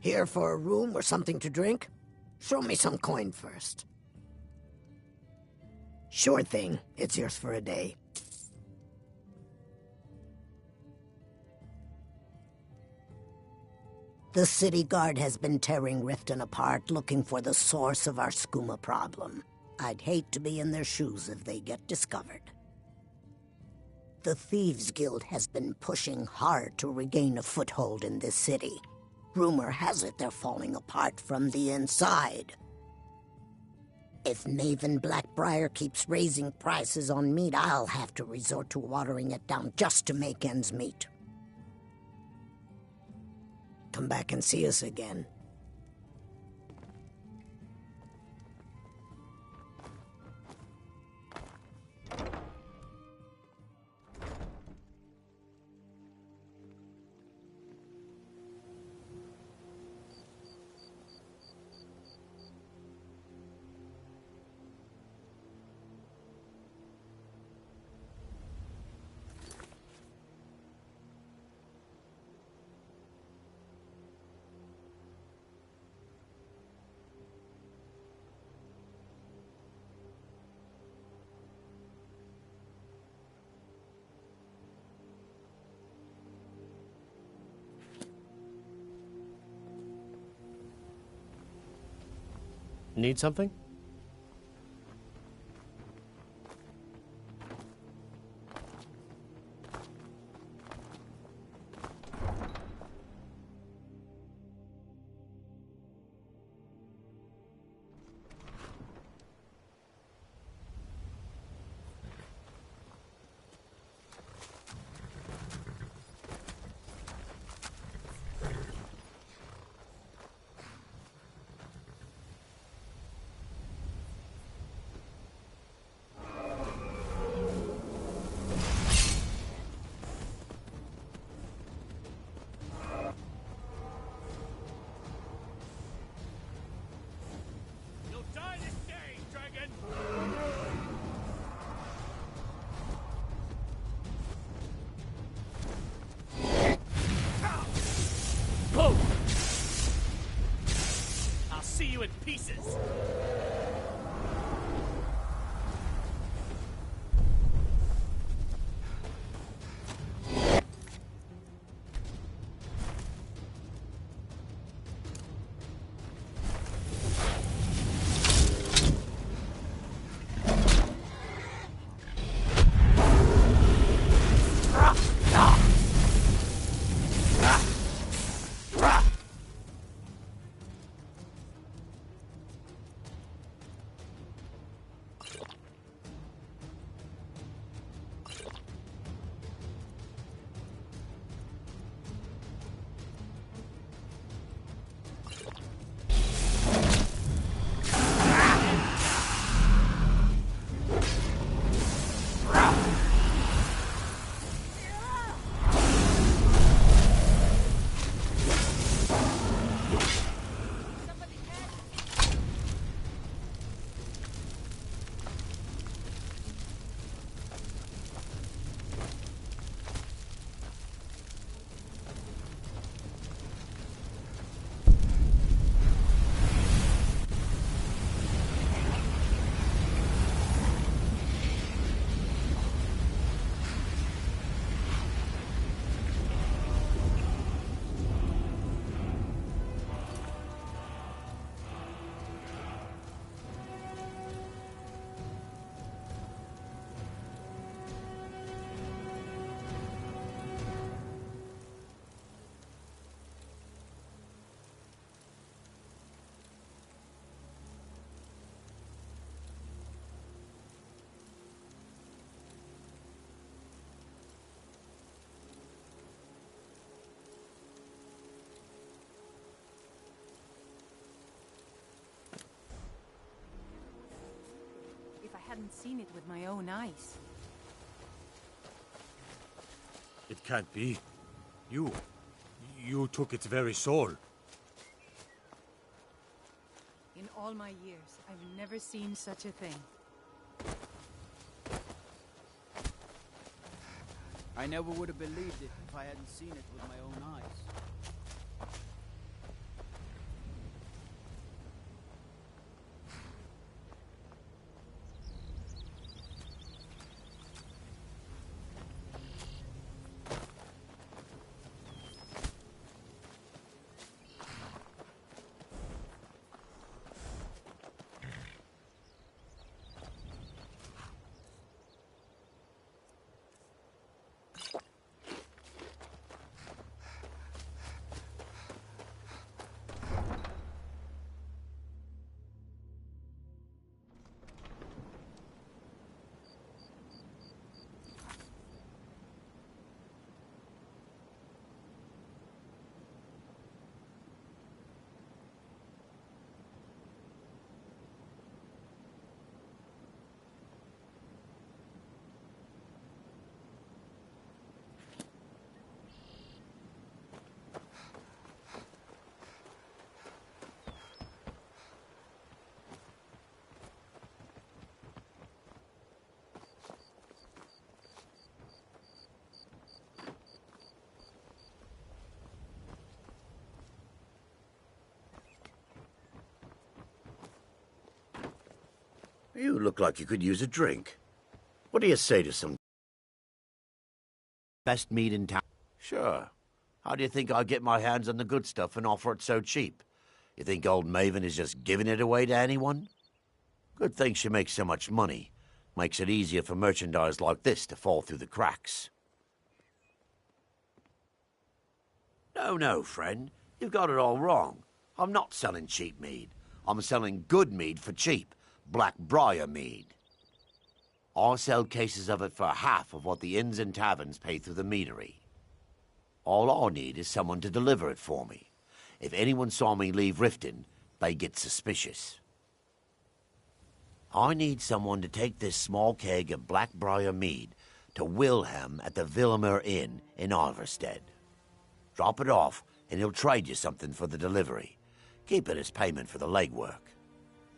Here for a room or something to drink? Show me some coin first. Sure thing. It's yours for a day. The city guard has been tearing Riften apart, looking for the source of our skooma problem. I'd hate to be in their shoes if they get discovered. The Thieves' Guild has been pushing hard to regain a foothold in this city. Rumor has it they're falling apart from the inside. If Maven Blackbriar keeps raising prices on meat, I'll have to resort to watering it down just to make ends meet. Come back and see us again. Need something? pieces. If I hadn't seen it with my own eyes. It can't be. You took its very soul. In all my years, I've never seen such a thing. I never would have believed it if I hadn't seen it with my own eyes. You look like you could use a drink. What do you say to some best meat in town? Sure. How do you think I get my hands on the good stuff and offer it so cheap? You think old Maven is just giving it away to anyone? Good thing she makes so much money. Makes it easier for merchandise like this to fall through the cracks. No, friend. You've got it all wrong. I'm not selling cheap mead. I'm selling good mead for cheap. Black Briar mead. I sell cases of it for half of what the inns and taverns pay through the meadery. All I need is someone to deliver it for me. If anyone saw me leave Riften, they get suspicious. I need someone to take this small keg of Blackbriar mead to Wilhelm at the Vilmer Inn in Iverstead. Drop it off, and he'll trade you something for the delivery. Keep it as payment for the legwork.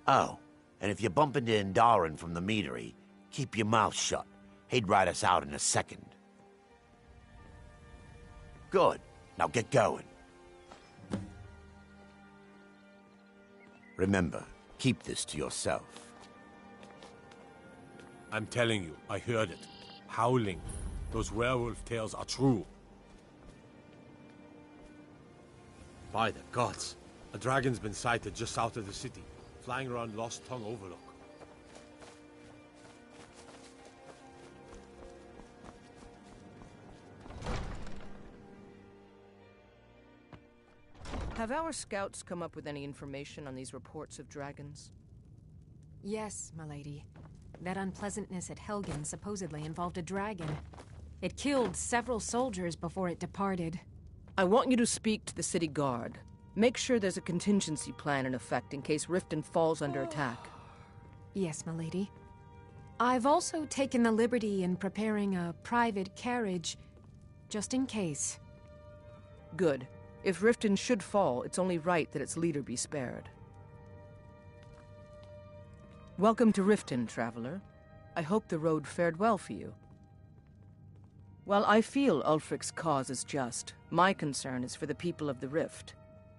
Oh, and if you bump into Indaren from the meadery, keep your mouth shut. He'd write us out in a second. Good. Now get going. Remember, Keep this to yourself. I'm telling you, I heard it. Howling. Those werewolf tales are true. By the gods. A dragon's been sighted just south of the city, flying around Lost Tongue Overlook. Have our scouts come up with any information on these reports of dragons? Yes, milady. That unpleasantness at Helgen supposedly involved a dragon. It killed several soldiers before it departed. I want you to speak to the city guard. Make sure there's a contingency plan in effect in case Riften falls under attack. Yes, milady. I've also taken the liberty in preparing a private carriage, just in case. Good. If Riften should fall, it's only right that its leader be spared. Welcome to Riften, traveler. I hope the road fared well for you. While I feel Ulfric's cause is just, my concern is for the people of the Rift.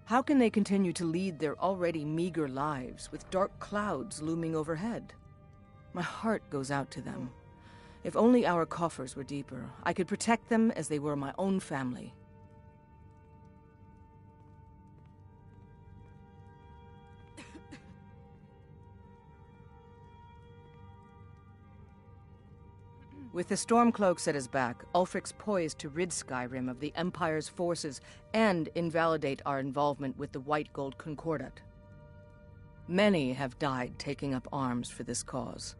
How can they continue to lead their already meager lives with dark clouds looming overhead? My heart goes out to them. If only our coffers were deeper, I could protect them as they were my own family. With the Stormcloaks at his back, Ulfric's poised to rid Skyrim of the Empire's forces and invalidate our involvement with the White Gold Concordat. Many have died taking up arms for this cause.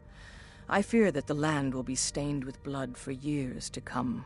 I fear that the land will be stained with blood for years to come.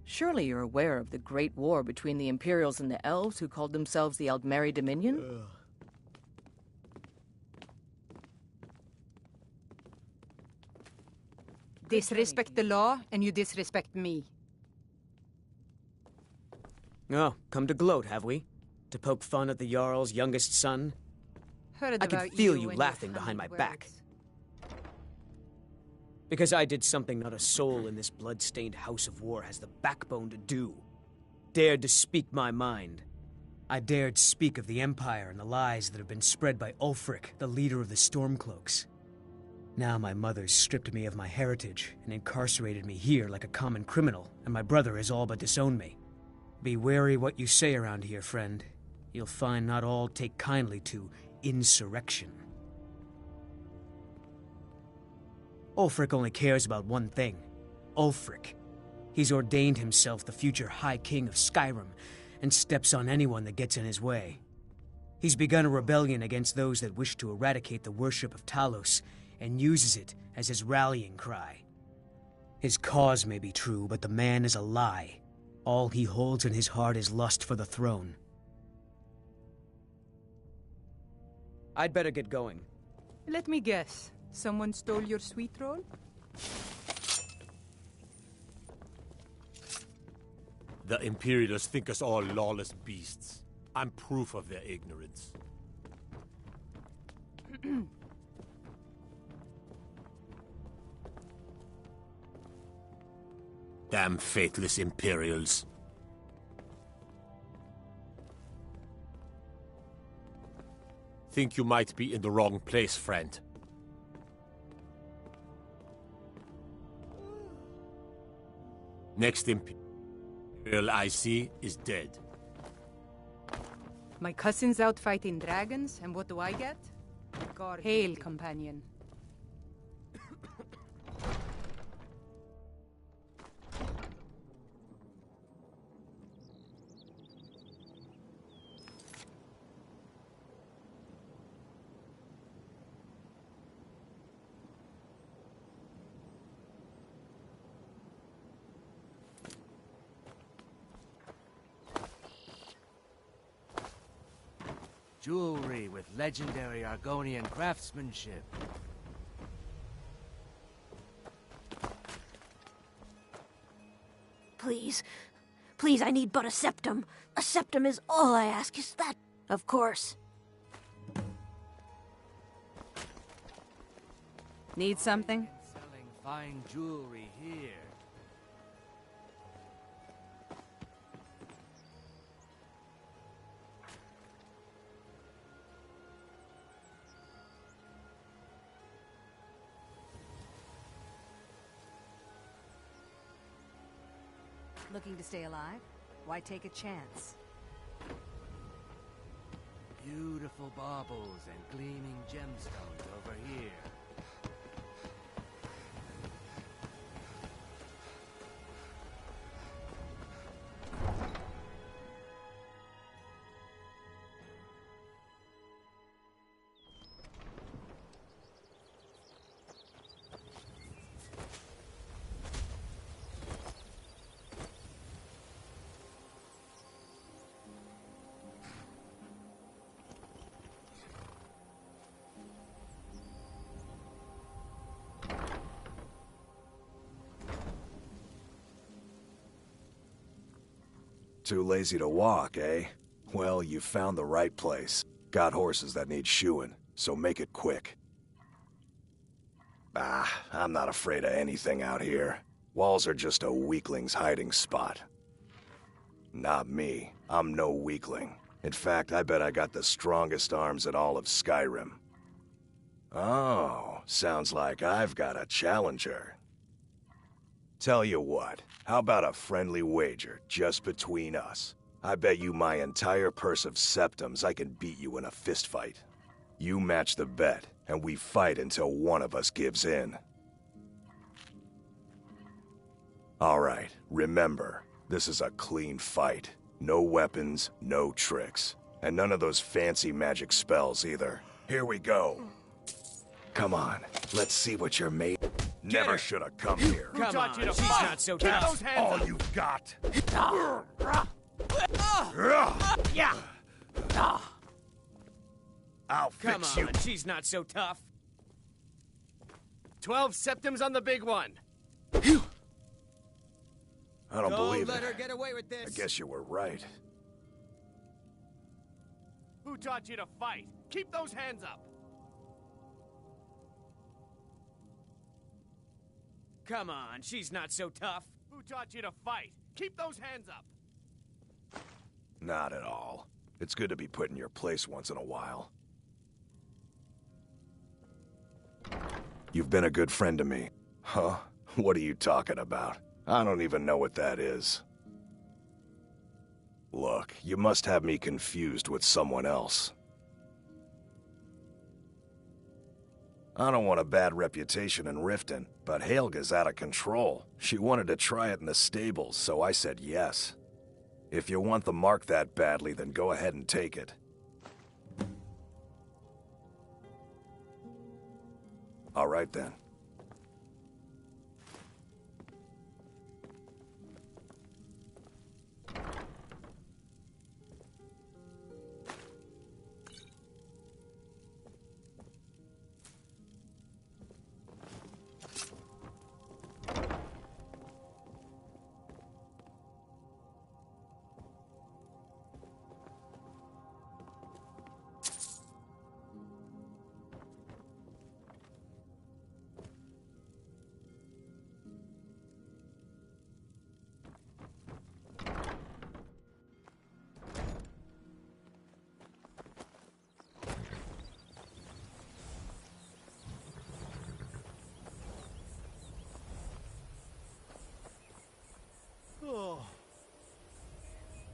Surely you're aware of the Great War between the Imperials and the Elves who called themselves the Aldmeri Dominion? Disrespect the law, and you disrespect me. Oh, come to gloat, have we? To poke fun at the Jarl's youngest son? Heard I can about feel you you and laughing your behind my funny back. words. Because I did something not a soul in this blood-stained house of war has the backbone to do. Dared to speak my mind. I dared speak of the Empire and the lies that have been spread by Ulfric, the leader of the Stormcloaks. Now my mother's stripped me of my heritage and incarcerated me here like a common criminal, and my brother has all but disowned me. Be wary what you say around here, friend. You'll find not all take kindly to insurrection. Ulfric only cares about one thing. Ulfric. He's ordained himself the future High King of Skyrim, and steps on anyone that gets in his way. He's begun a rebellion against those that wish to eradicate the worship of Talos, and uses it as his rallying cry. His cause may be true, but the man is a lie. All he holds in his heart is lust for the throne. I'd better get going. Let me guess. Someone stole your sweet roll? The Imperials think us all lawless beasts. I'm proof of their ignorance. Damn faithless Imperials. Think you might be in the wrong place, friend. Next Imperial I see is dead. My cousin's out fighting dragons, and what do I get? Hail, companion. Jewelry with legendary Argonian craftsmanship. Please. Please, I need but a septum. A septum is all I ask. Is that... Of course. Need something? Selling fine jewelry here. Looking to stay alive? Why take a chance? Beautiful baubles and gleaming gemstones over here. Too lazy to walk, eh? Well, you found the right place. Got horses that need shoeing, so make it quick. I'm not afraid of anything out here. Walls are just a weakling's hiding spot. Not me. I'm no weakling. In fact, I bet I got the strongest arms in all of Skyrim. Oh, sounds like I've got a challenger. Tell you what, how about a friendly wager, just between us? I bet you my entire purse of septums I can beat you in a fistfight. You match the bet, and we fight until one of us gives in. Alright, remember, this is a clean fight. No weapons, no tricks. And none of those fancy magic spells either. Here we go. Come on, let's see what you're made. Never should have come here. Who taught you to fight? She's not so tough. That's all you've got. Yeah. I'll Come fix on, you. she's not so tough. 12 septums on the big one. I don't Don't believe let it. her get away with this. I guess you were right. Who taught you to fight? Keep those hands up. Come on, she's not so tough. Who taught you to fight? Keep those hands up. Not at all. It's good to be put in your place once in a while. You've been a good friend to me. Huh? What are you talking about? I don't even know what that is. Look, you must have me confused with someone else. I don't want a bad reputation in Riften, but Helga's out of control. She wanted to try it in the stables, so I said yes. If you want the mark that badly, then go ahead and take it. All right then.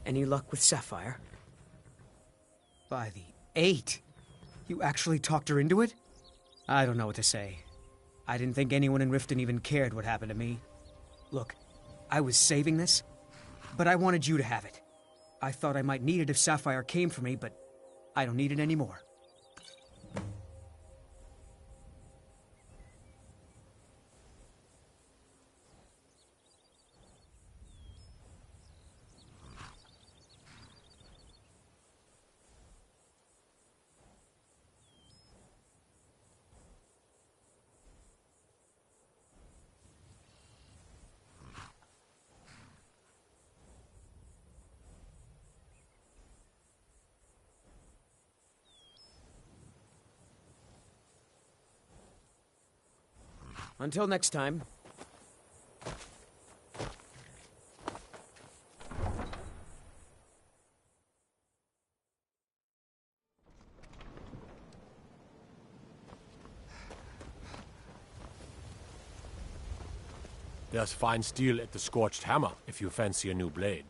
Any luck with Sapphire? By the 8! You actually talked her into it? I don't know what to say. I didn't think anyone in Riften even cared what happened to me. Look, I was saving this, but I wanted you to have it. I thought I might need it if Sapphire came for me, but I don't need it anymore. Until next time. There's fine steel at the Scorched Hammer, if you fancy a new blade.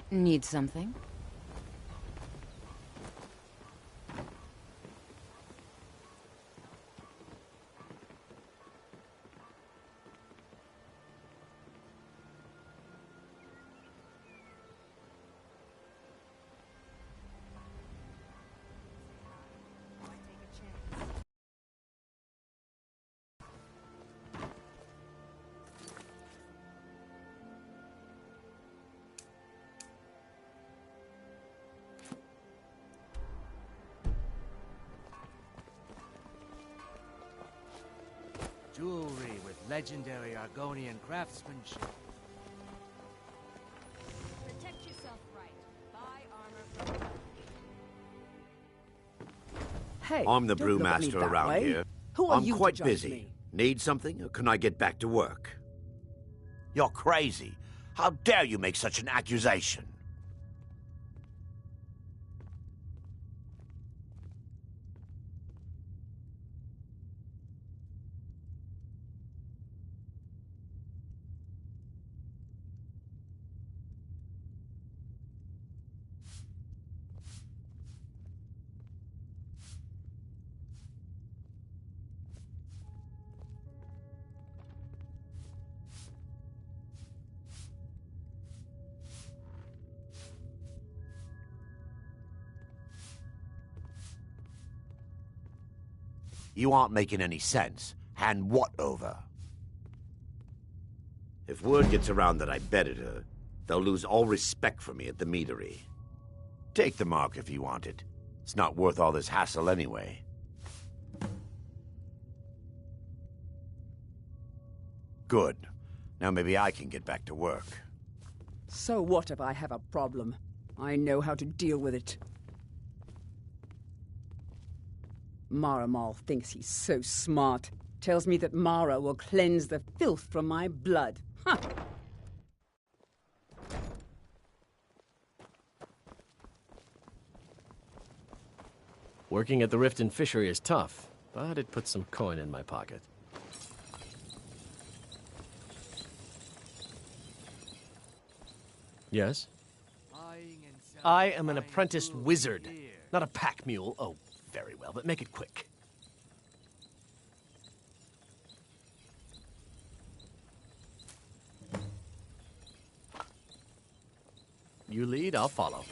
Need something? Jewelry with legendary Argonian craftsmanship. Protect yourself right. Buy armor from... Hey, I'm the don't look at me brewmaster that around way. here. Who are I'm you to quite judge busy. me? Need something, or can I get back to work? You're crazy. How dare you make such an accusation? You aren't making any sense. Hand what over? If word gets around that I betted her, they'll lose all respect for me at the meadery. Take the mark if you want it. It's not worth all this hassle anyway. Good. Now maybe I can get back to work. So what if I have a problem? I know how to deal with it. Maramal thinks he's so smart. Tells me that Mara will cleanse the filth from my blood. Huh. Working at the Riften fishery is tough, but it puts some coin in my pocket. Yes? I am an apprenticed wizard, not a pack mule. Oh, very well, but make it quick. You lead, I'll follow.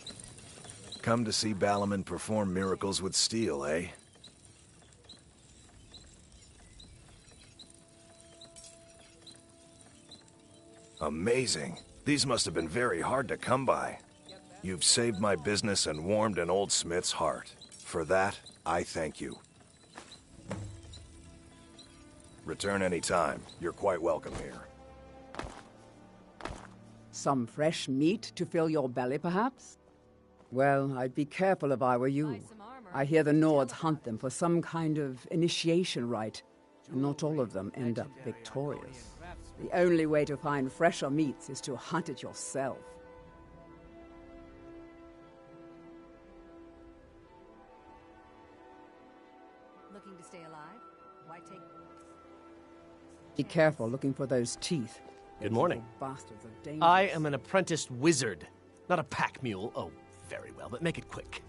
Come to see Balliman perform miracles with steel, eh? Amazing. These must have been very hard to come by. You've saved my business and warmed an old smith's heart. For that, I thank you. Return any time. You're quite welcome here. Some fresh meat to fill your belly, perhaps? Well, I'd be careful if I were you. I hear the Nords hunt them for some kind of initiation rite, and not all of them end up victorious. The only way to find fresher meats is to hunt it yourself. Looking to stay alive? Why take... Be careful looking for those teeth. Good morning. Bastards are dangerous. I am an apprenticed wizard, not a pack mule. Oh, very well, but make it quick.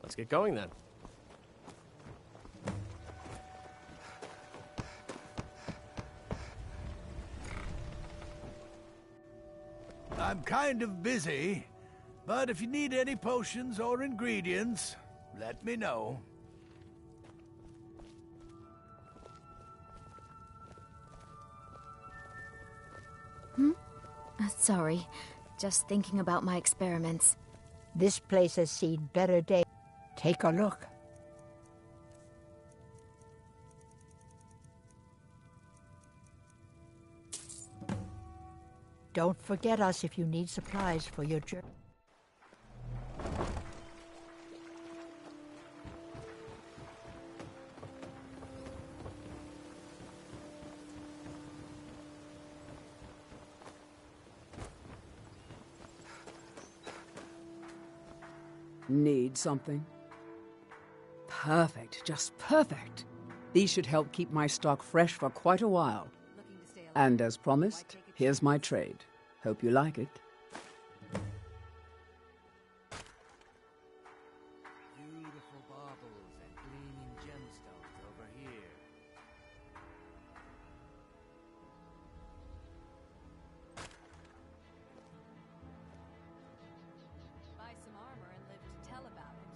Let's get going then. I'm kind of busy, but if you need any potions or ingredients, let me know. Sorry. Just thinking about my experiments. This place has seen better days. Take a look. Don't forget us if you need supplies for your journey. Need something? Perfect, just perfect. These should help keep my stock fresh for quite a while. And as promised, here's my trade. Hope you like it. Beautiful baubles and gleaming gemstones over here. Buy some armor and live to tell about it.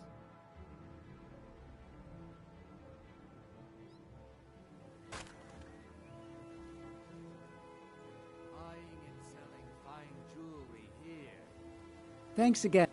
Buying and selling fine jewelry here. Thanks again.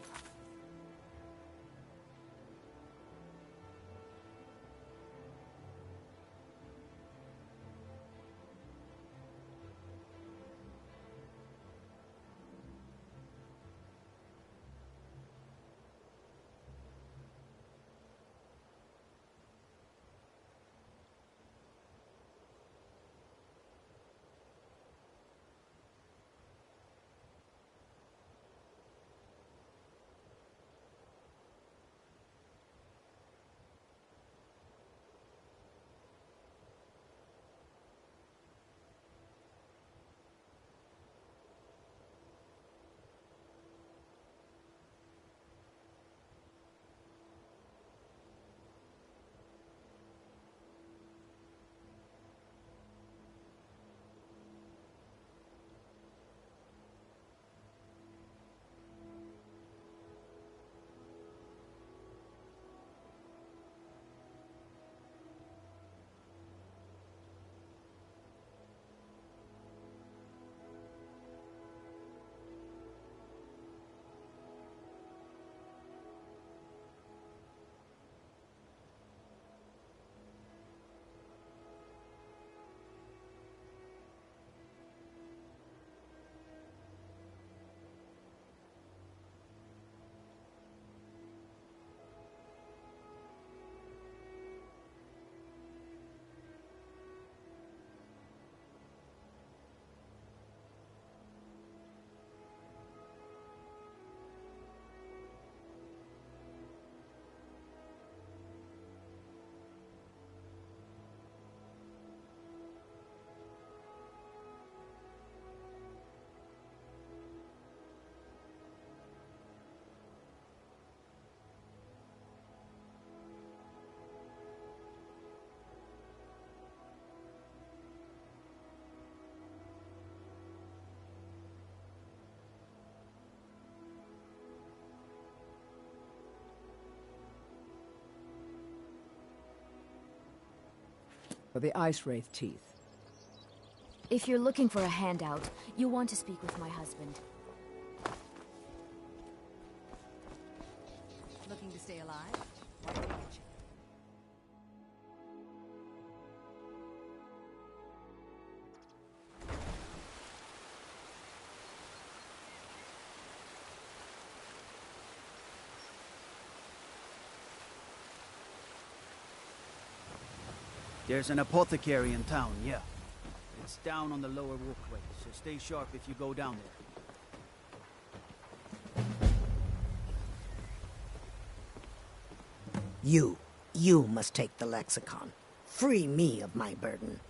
For the Ice Wraith teeth. If you're looking for a handout, you'll want to speak with my husband. Looking to stay alive? Why take a chance? There's an apothecary in town, yeah. It's down on the lower walkway, so stay sharp if you go down there. You must take the lexicon. Free me of my burden.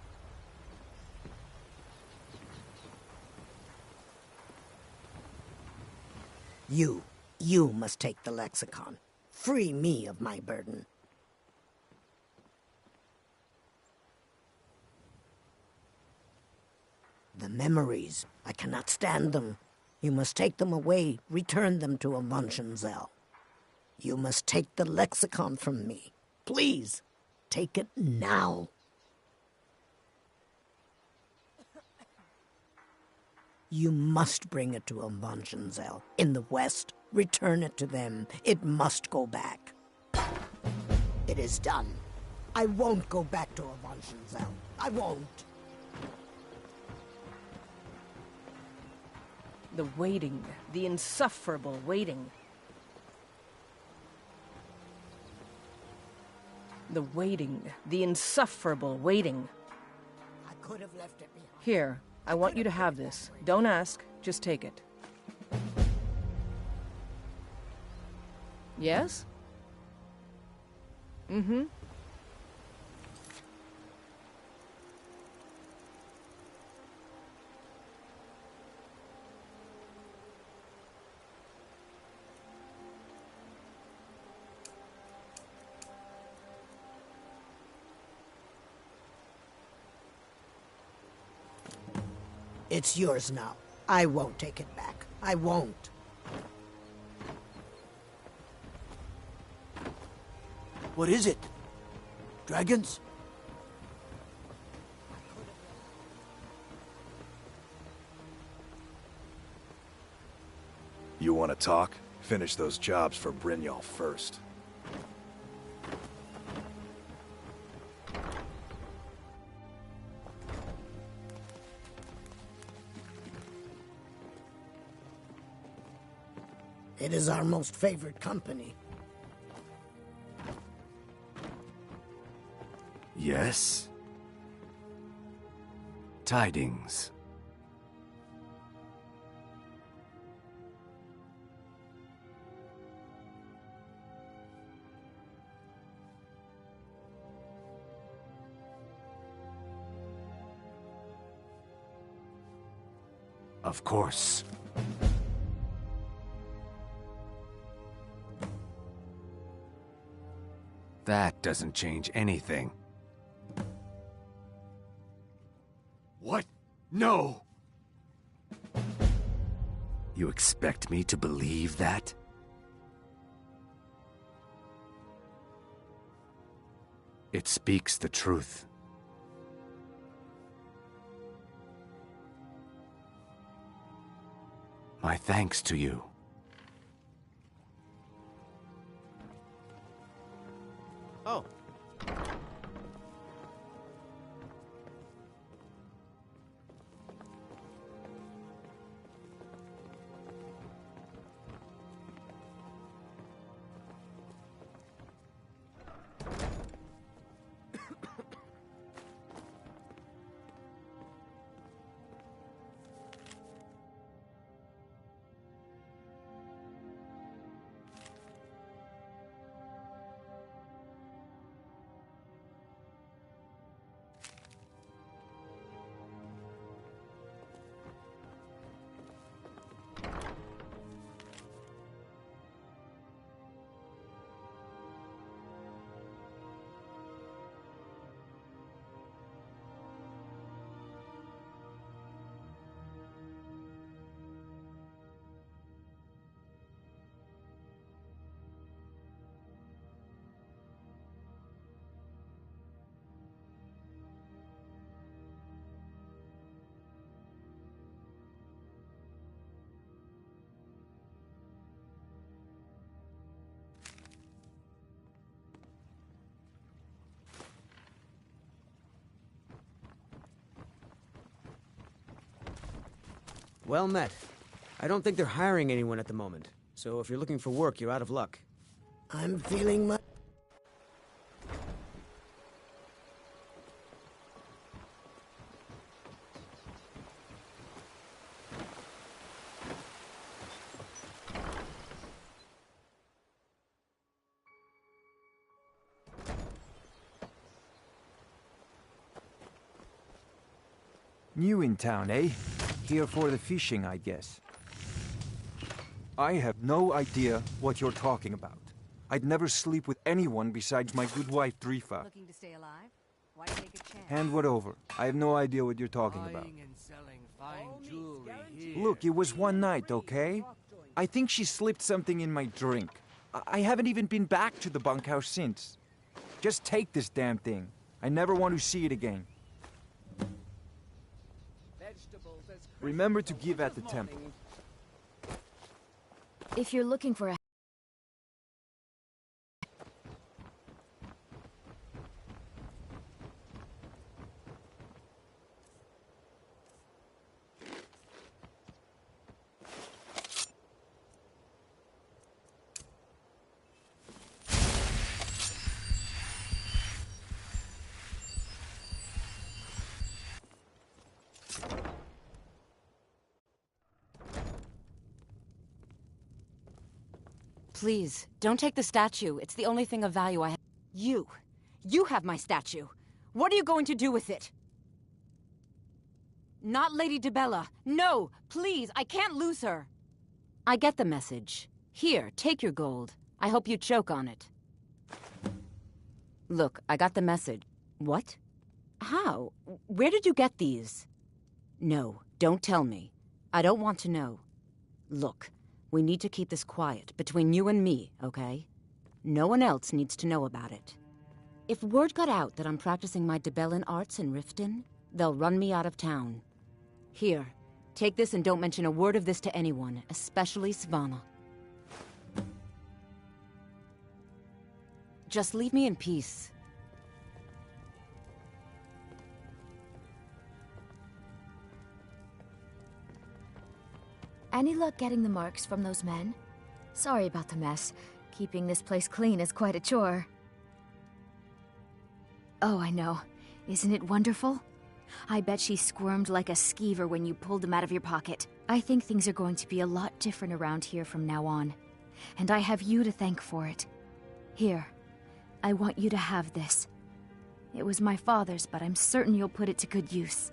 You must take the lexicon. Free me of my burden. The memories, I cannot stand them. You must take them away, return them to Rejinhold. You must take the lexicon from me. Please, take it now. You must bring it to Rejinhold. In the west, return it to them. It must go back. It is done. I won't go back to Rejinhold. I won't. The waiting. The insufferable waiting. The waiting. The insufferable waiting. I could have left it behind. Here, I want you to have this. Don't ask, just take it. Yes? Mm-hmm. It's yours now. I won't take it back. I won't. What is it? Dragons? You want to talk? Finish those jobs for Brynjolf first. It is our most favored company. Yes? Tidings. Of course. That doesn't change anything. What? No! You expect me to believe that? It speaks the truth. My thanks to you. Oh. Well met. I don't think they're hiring anyone at the moment, so if you're looking for work, you're out of luck. I'm feeling much. New in town, eh? Here for the fishing, I guess. I have no idea what you're talking about. I'd never sleep with anyone besides my good wife, Drifa. Looking to stay alive? Why take a chance? Hand what over. I have no idea what you're talking about. Look, it was one night, okay? I think she slipped something in my drink. I haven't even been back to the bunkhouse since. Just take this damn thing. I never want to see it again. Remember to give at the temple. If you're looking for a... Please, don't take the statue. It's the only thing of value I have. You have my statue. What are you going to do with it? Not Lady DeBella. No, please, I can't lose her. I get the message. Here, take your gold. I hope you choke on it. Look, I got the message. What? How? Where did you get these? No, don't tell me. I don't want to know. Look, we need to keep this quiet, between you and me, okay? No one else needs to know about it. If word got out that I'm practicing my DeBellan arts in Riften, they'll run me out of town. Here, take this and don't mention a word of this to anyone, especially Svanna. Just leave me in peace. Any luck getting the marks from those men? Sorry about the mess. Keeping this place clean is quite a chore. Oh, I know. Isn't it wonderful? I bet she squirmed like a skeever when you pulled them out of your pocket. I think things are going to be a lot different around here from now on. And I have you to thank for it. Here, I want you to have this. It was my father's, but I'm certain you'll put it to good use.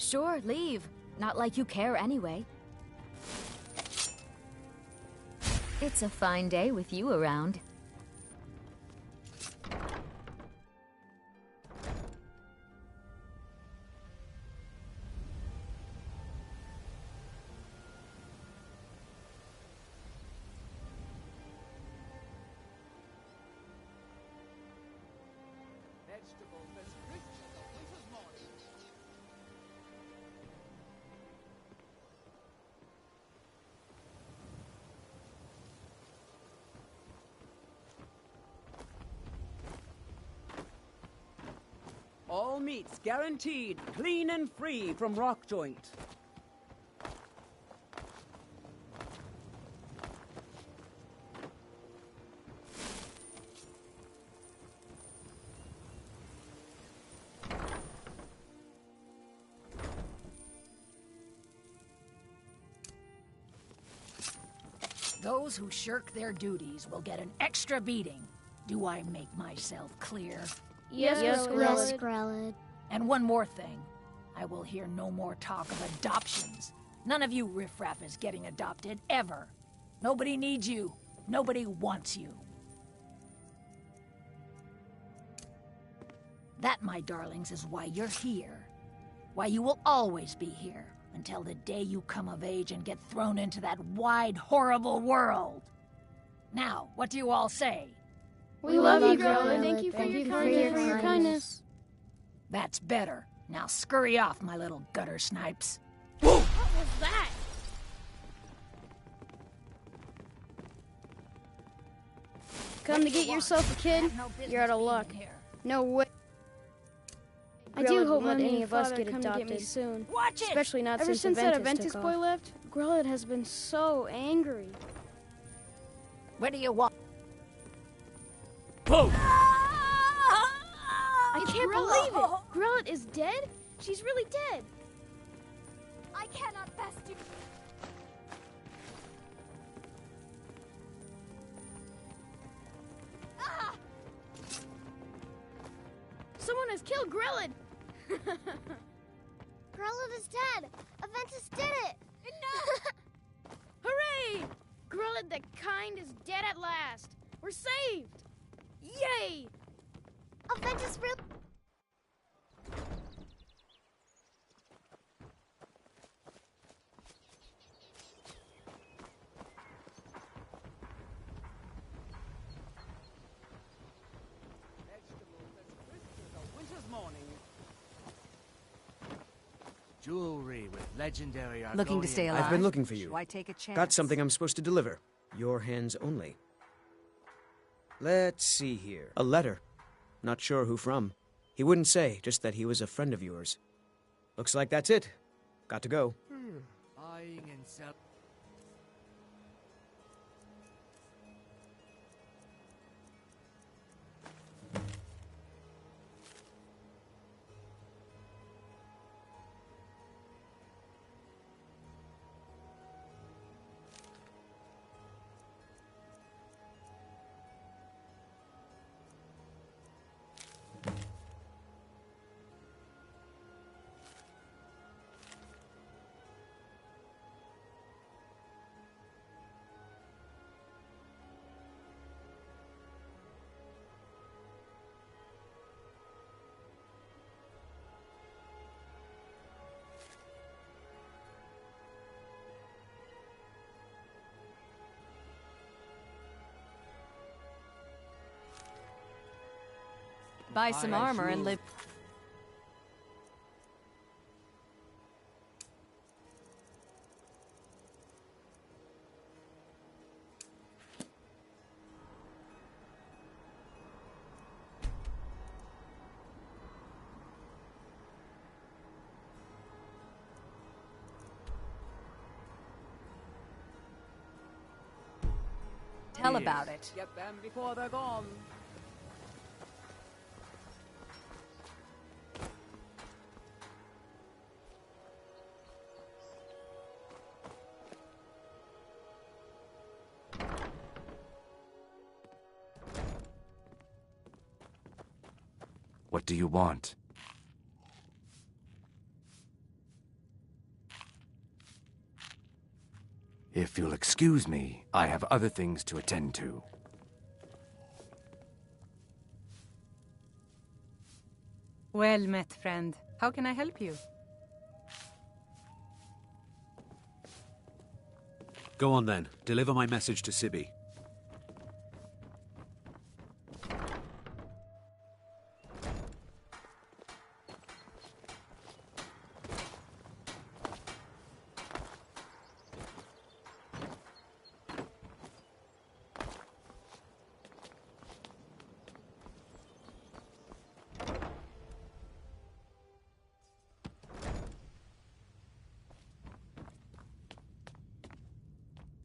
Sure, leave. Not like you care anyway. It's a fine day with you around. All meats guaranteed, clean and free from rock joint. Those who shirk their duties will get an extra beating. Do I make myself clear? Yes, Grelid. And one more thing. I will hear no more talk of adoptions. None of you riffraff is getting adopted, ever. Nobody needs you. Nobody wants you. That, my darlings, is why you're here. Why you will always be here, until the day you come of age and get thrown into that wide, horrible world. Now, what do you all say? We love you, Grelid. Thank you for your kindness. That's better. Now scurry off, my little gutter snipes. What was that? Come to get yourself a kid? You're out of luck. No way. I do hope not any of us get adopted soon. Watch it! Especially not since that Aventus boy left. Grelid has been so angry. What do you want? Whoa! I can't believe it! Grelid is dead? She's really dead. I cannot best do... Ah! Someone has killed Grelid! Grelid is dead! Aventus did it! No! Hooray! Grelid the Kind is dead at last! We're saved! Yay! Aventus really... Jewelry with legendary Argonian... Looking to stay alive? I've been looking for you. Why take a chance? Got something I'm supposed to deliver. Your hands only. Let's see here. A letter. Not sure who from. He wouldn't say, just that he was a friend of yours. Looks like that's it. Got to go. Buying and selling... Buy some armor and live. Tell about it. Get them before they're gone. What do you want? If you'll excuse me, I have other things to attend to. Well met, friend. How can I help you? Go on then. Deliver my message to Sibby.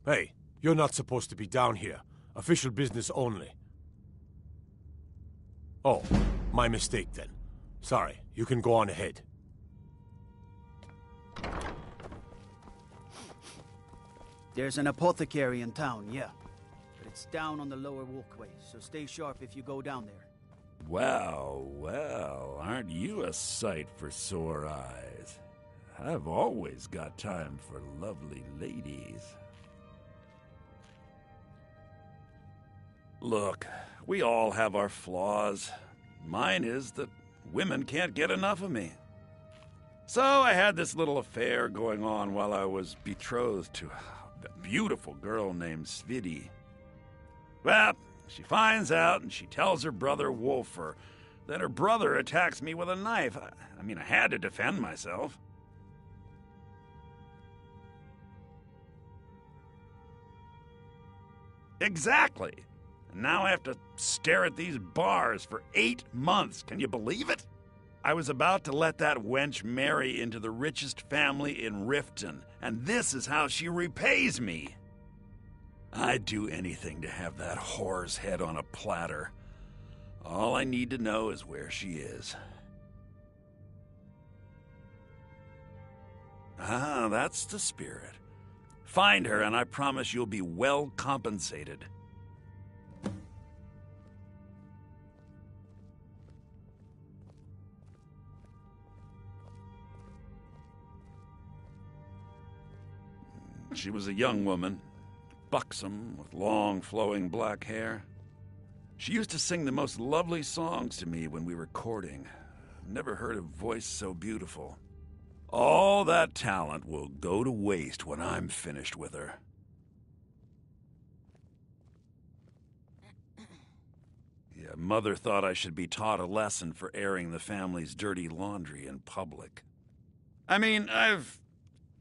Hey, you're not supposed to be down here. Official business only. Oh, my mistake then. Sorry, you can go on ahead. There's an apothecary in town, yeah. But it's down on the lower walkway, so stay sharp if you go down there. Well, well, aren't you a sight for sore eyes? I've always got time for lovely ladies. Look, we all have our flaws. Mine is that women can't get enough of me. So I had this little affair going on while I was betrothed to a beautiful girl named Svidi. Well, she finds out and she tells her brother Wolfer. Then her brother attacks me with a knife. I mean, I had to defend myself. Exactly. And now I have to stare at these bars for 8 months. Can you believe it? I was about to let that wench marry into the richest family in Riften, and this is how she repays me. I'd do anything to have that whore's head on a platter. All I need to know is where she is. Ah, that's the spirit. Find her, and I promise you'll be well compensated. She was a young woman, buxom, with long, flowing black hair. She used to sing the most lovely songs to me when we were courting. Never heard a voice so beautiful. All that talent will go to waste when I'm finished with her. Yeah, Mother thought I should be taught a lesson for airing the family's dirty laundry in public. I mean, I've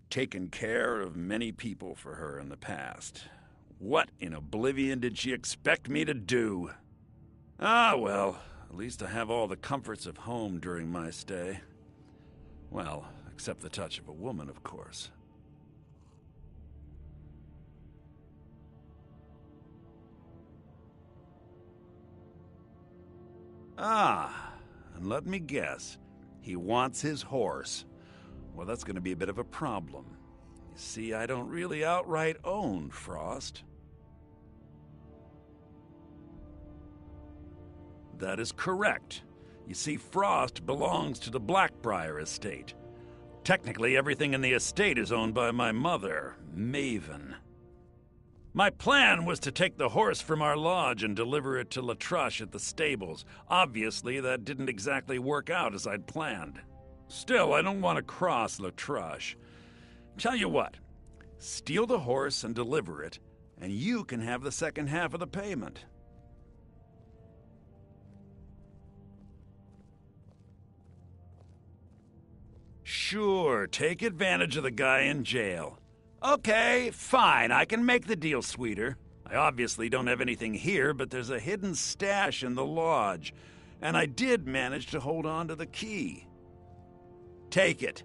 taken care of many people for her in the past. What in oblivion did she expect me to do? Ah, well, at least I have all the comforts of home during my stay. Well, except the touch of a woman, of course. Ah, and let me guess. He wants his horse. Well, that's going to be a bit of a problem. You see, I don't really outright own Frost. That is correct. You see, Frost belongs to the Blackbriar estate. Technically, everything in the estate is owned by my mother, Maven. My plan was to take the horse from our lodge and deliver it to Latrush at the stables. Obviously, that didn't exactly work out as I'd planned. Still, I don't want to cross Latrush. Tell you what, steal the horse and deliver it, and you can have the second half of the payment. Sure, take advantage of the guy in jail. Okay, fine, I can make the deal sweeter. I obviously don't have anything here, but there's a hidden stash in the lodge, and I did manage to hold on to the key. Take it.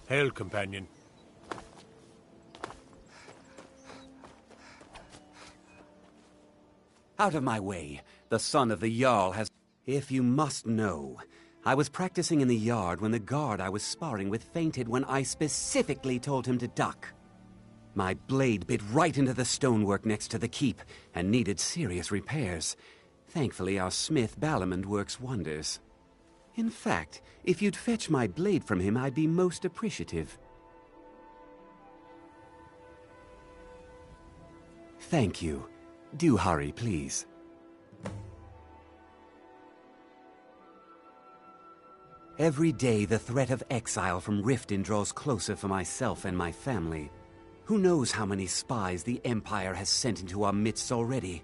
Hail, companion. Out of my way. The son of the Jarl has... If you must know, I was practicing in the yard when the guard I was sparring with fainted when I specifically told him to duck. My blade bit right into the stonework next to the keep and needed serious repairs. Thankfully, our smith Balamond works wonders. In fact, if you'd fetch my blade from him, I'd be most appreciative. Thank you. Do hurry, please. Every day, the threat of exile from Riften draws closer for myself and my family. Who knows how many spies the Empire has sent into our midst already?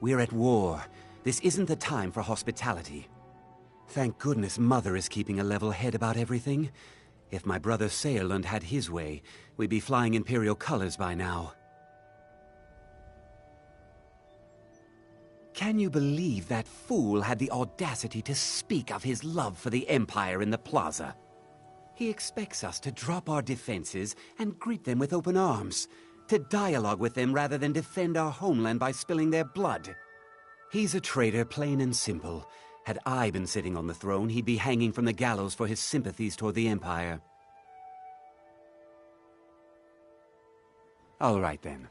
We're at war. This isn't the time for hospitality. Thank goodness Mother is keeping a level head about everything. If my brother Saerlund had his way, we'd be flying Imperial colors by now. Can you believe that fool had the audacity to speak of his love for the Empire in the plaza? He expects us to drop our defenses and greet them with open arms, to dialogue with them rather than defend our homeland by spilling their blood. He's a traitor, plain and simple. Had I been sitting on the throne, he'd be hanging from the gallows for his sympathies toward the Empire. All right, then.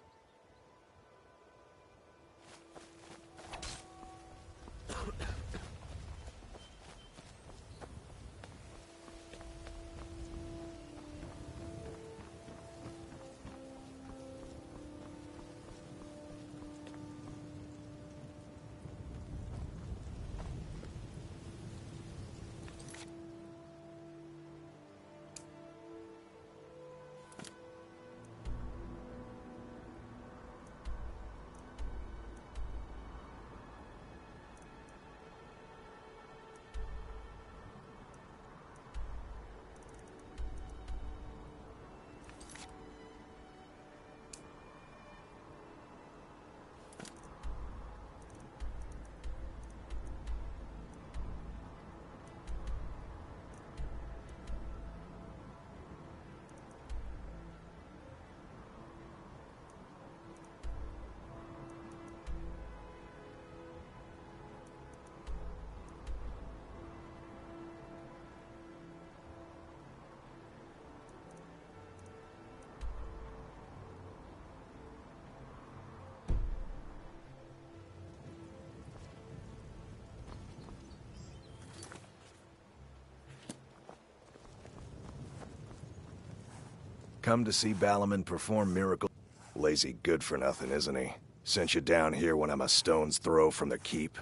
Come to see Balamond perform miracles. Lazy good-for-nothing, isn't he? Sent you down here when I'm a stone's throw from the keep.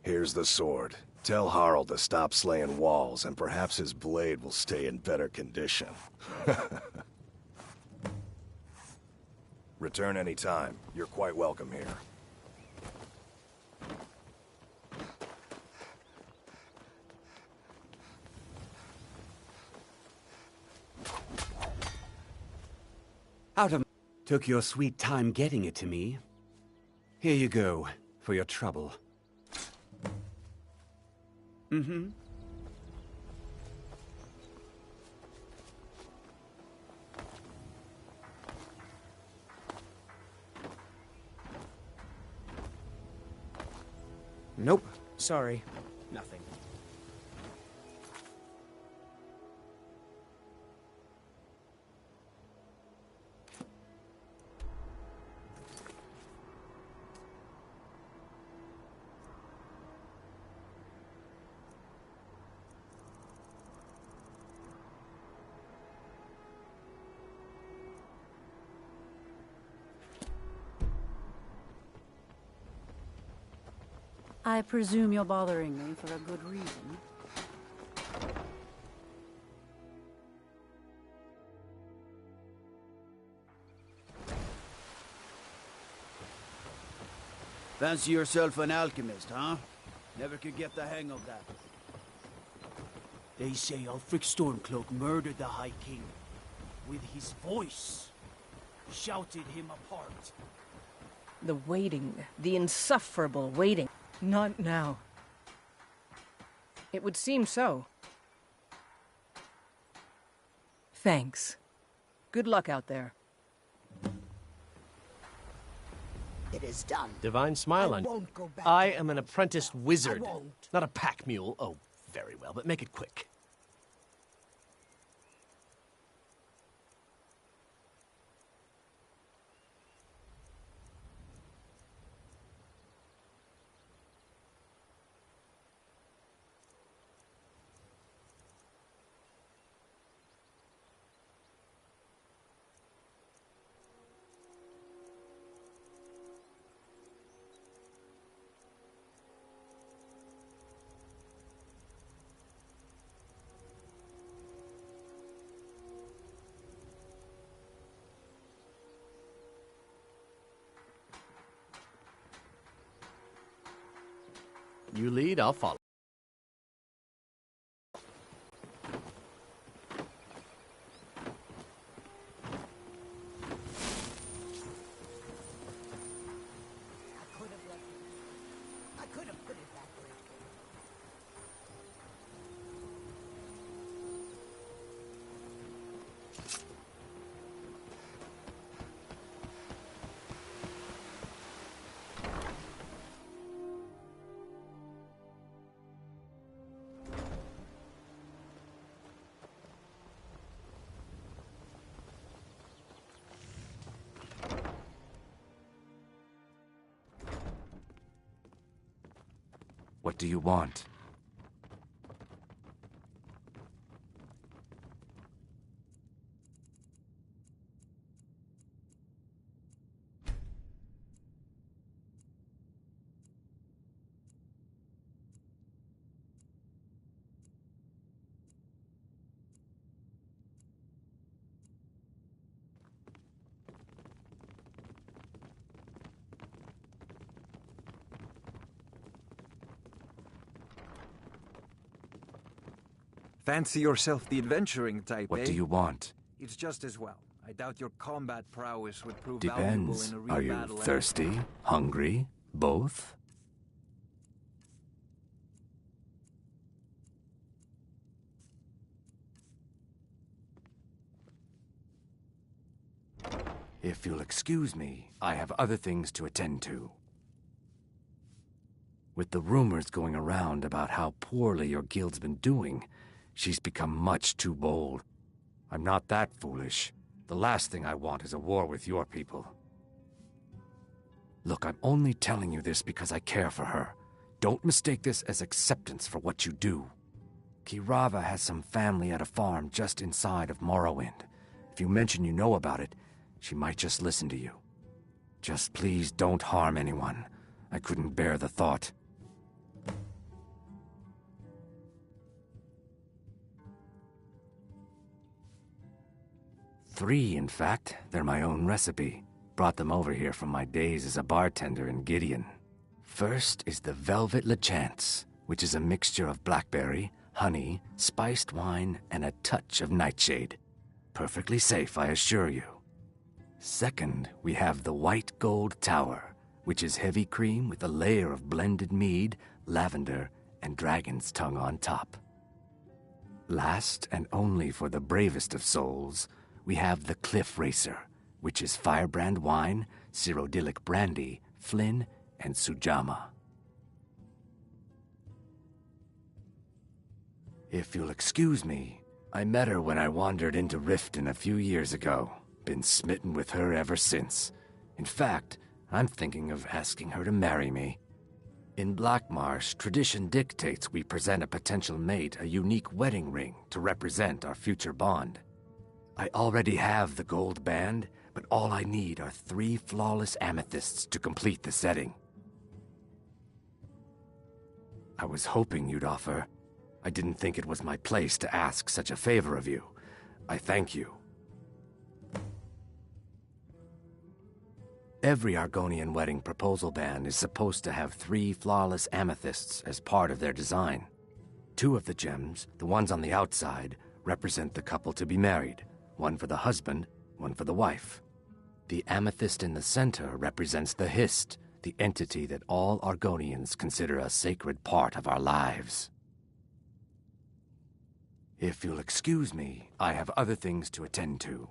Here's the sword. Tell Harald to stop slaying walls, and perhaps his blade will stay in better condition. Return any time. You're quite welcome here. Took your sweet time getting it to me. Here you go, for your trouble. Mm-hmm. Nope. Sorry. Nothing. I presume you're bothering me for a good reason. Fancy yourself an alchemist, huh? Never could get the hang of that. They say Ulfric Stormcloak murdered the High King. With his voice. Shouted him apart. The waiting, the insufferable waiting. Not now. It would seem so. Thanks. Good luck out there. It is done. Divine smile I on won't you. go back I to am an Wall's apprentice House. wizard, I won't. not a pack mule. Oh, very well, but make it quick. You lead, I'll follow. I could have put it back where it came. What do you want? Fancy yourself the adventuring type, What eh? do you want? It's just as well. I doubt your combat prowess would prove valuable Depends. in a real Are you battle. thirsty? Hungry? Both? If you'll excuse me, I have other things to attend to. With the rumors going around about how poorly your guild's been doing, she's become much too bold. I'm not that foolish. The last thing I want is a war with your people. Look, I'm only telling you this because I care for her. Don't mistake this as acceptance for what you do. Kirava has some family at a farm just inside of Morrowind. If you mention you know about it, she might just listen to you. Just please don't harm anyone. I couldn't bear the thought. Three, in fact. They're my own recipe. Brought them over here from my days as a bartender in Gideon. First is the Velvet Lechance, which is a mixture of blackberry, honey, spiced wine, and a touch of nightshade. Perfectly safe, I assure you. Second, we have the White Gold Tower, which is heavy cream with a layer of blended mead, lavender, and dragon's tongue on top. Last, and only for the bravest of souls, we have the Cliff Racer, which is firebrand wine, Cyrodiilic brandy, Flynn, and Sujamma. If you'll excuse me, I met her when I wandered into Riften a few years ago. Been smitten with her ever since. In fact, I'm thinking of asking her to marry me. In Blackmarsh, tradition dictates we present a potential mate a unique wedding ring to represent our future bond. I already have the gold band, but all I need are 3 flawless amethysts to complete the setting. I was hoping you'd offer. I didn't think it was my place to ask such a favor of you. I thank you. Every Argonian wedding proposal band is supposed to have 3 flawless amethysts as part of their design. 2 of the gems, the ones on the outside, represent the couple to be married. 1 for the husband, 1 for the wife. The amethyst in the center represents the Hist, the entity that all Argonians consider a sacred part of our lives. If you'll excuse me, I have other things to attend to.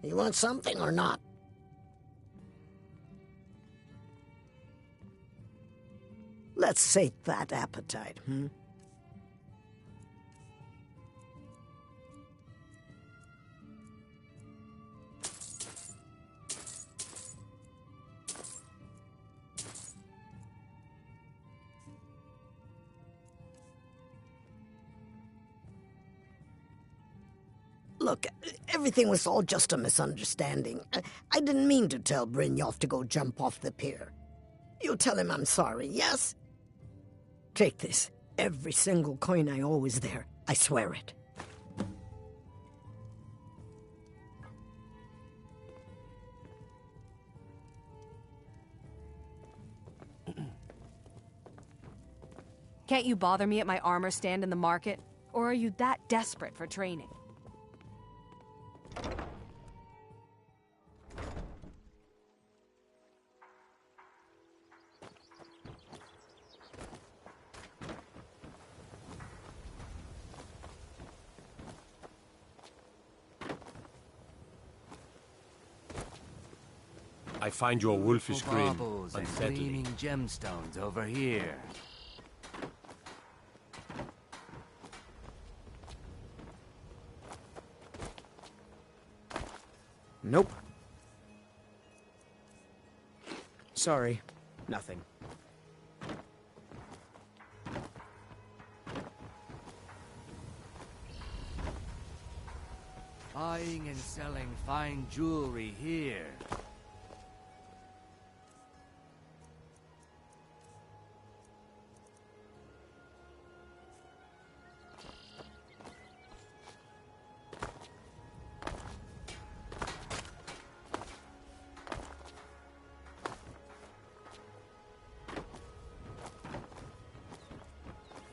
You want something or not? Let's sate that appetite, hmm? Look, everything was all just a misunderstanding. I didn't mean to tell Brynjolf to go jump off the pier. You'll tell him I'm sorry, yes? Take this. Every single coin I owe is there. I swear it. Can't you bother me at my armor stand in the market? Or are you that desperate for training? I find your wolfish grin Baubles and unsettling. gleaming gemstones over here. Nope. Sorry. Nothing. Buying and selling fine jewelry here.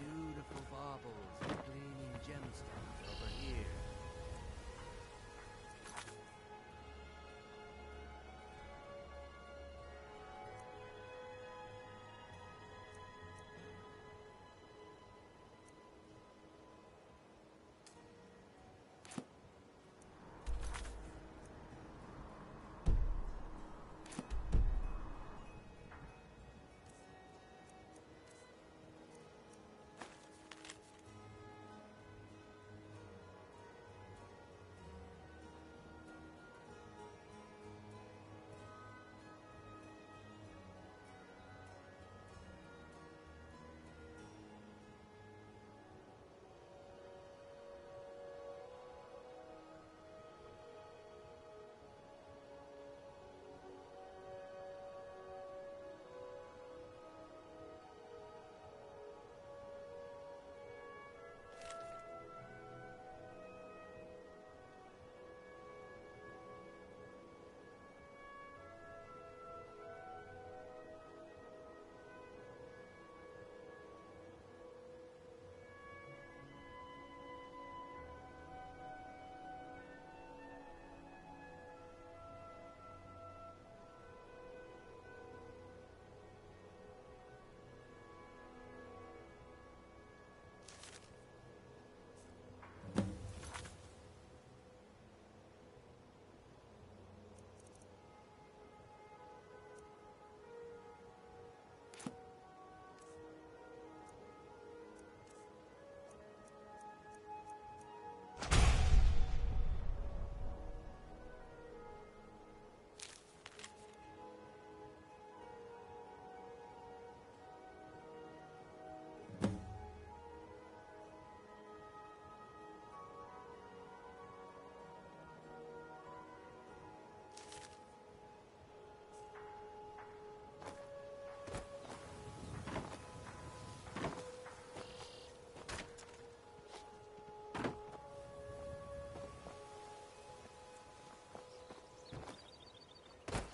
Beautiful baubles and gleaming gemstones over here.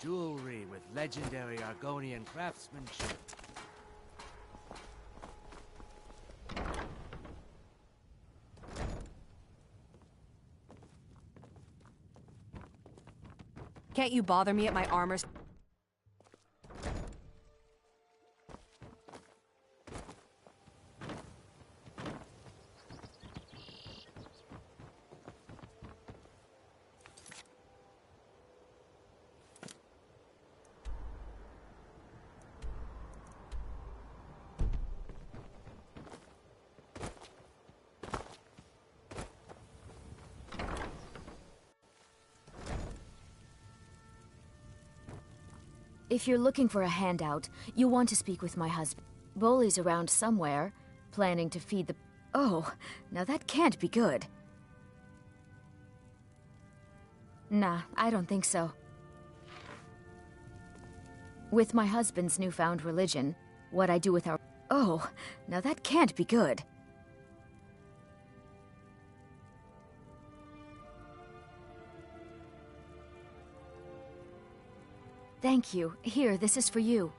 Jewelry with legendary Argonian craftsmanship. Can't you bother me at my armor? If you're looking for a handout, you'll want to speak with my husband. Boley's around somewhere, planning to feed the... Oh, now that can't be good. Nah, I don't think so. With my husband's newfound religion, what I do with our... Oh, now that can't be good. Thank you. Here, this is for you.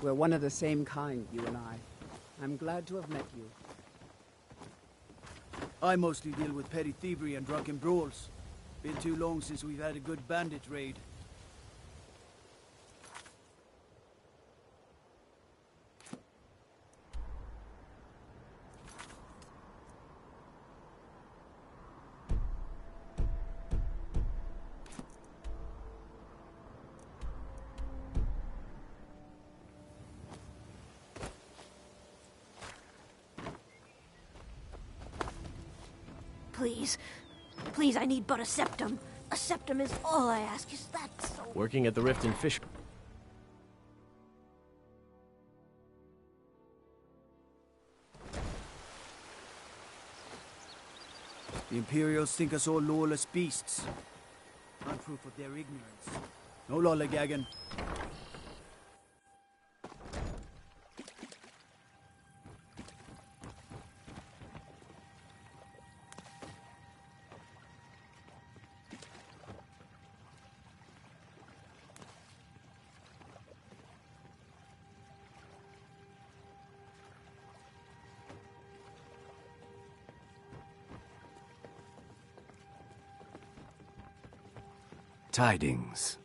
We're one of the same kind, you and I. I'm glad to have met you. I mostly deal with petty thievery and drunken brawls. Been too long since we've had a good bandit raid. Please. Please, I need but a septum. A septum is all I ask. Is that so? Working at the Riften fish. The Imperials think us all lawless beasts. I'm proof of their ignorance. No lollygagging. Tidings.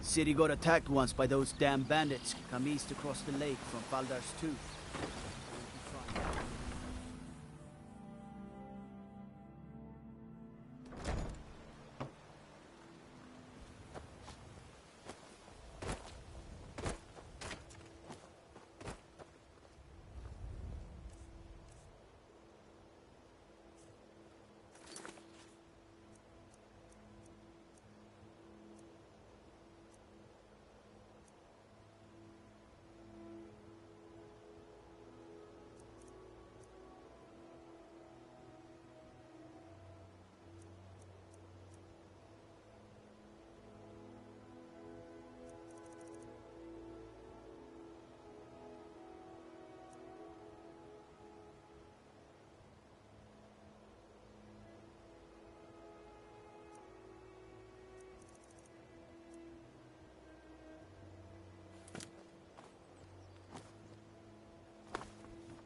City got attacked once by those damn bandits. Come east across the lake from Faldar's Tooth.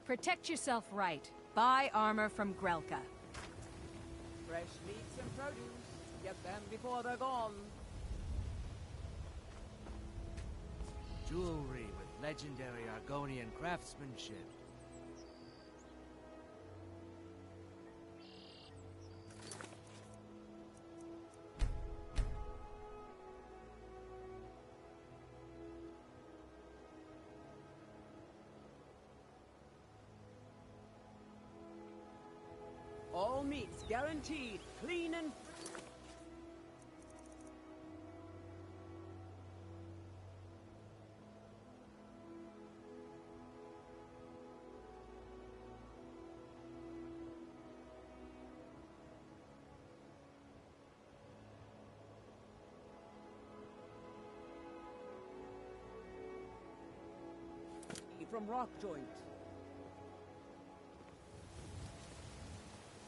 Protect yourself right. Buy armor from Grelka. Fresh meats and produce. Get them before they're gone. Jewelry with legendary Argonian craftsmanship. All meats guaranteed, clean and... from rock joint.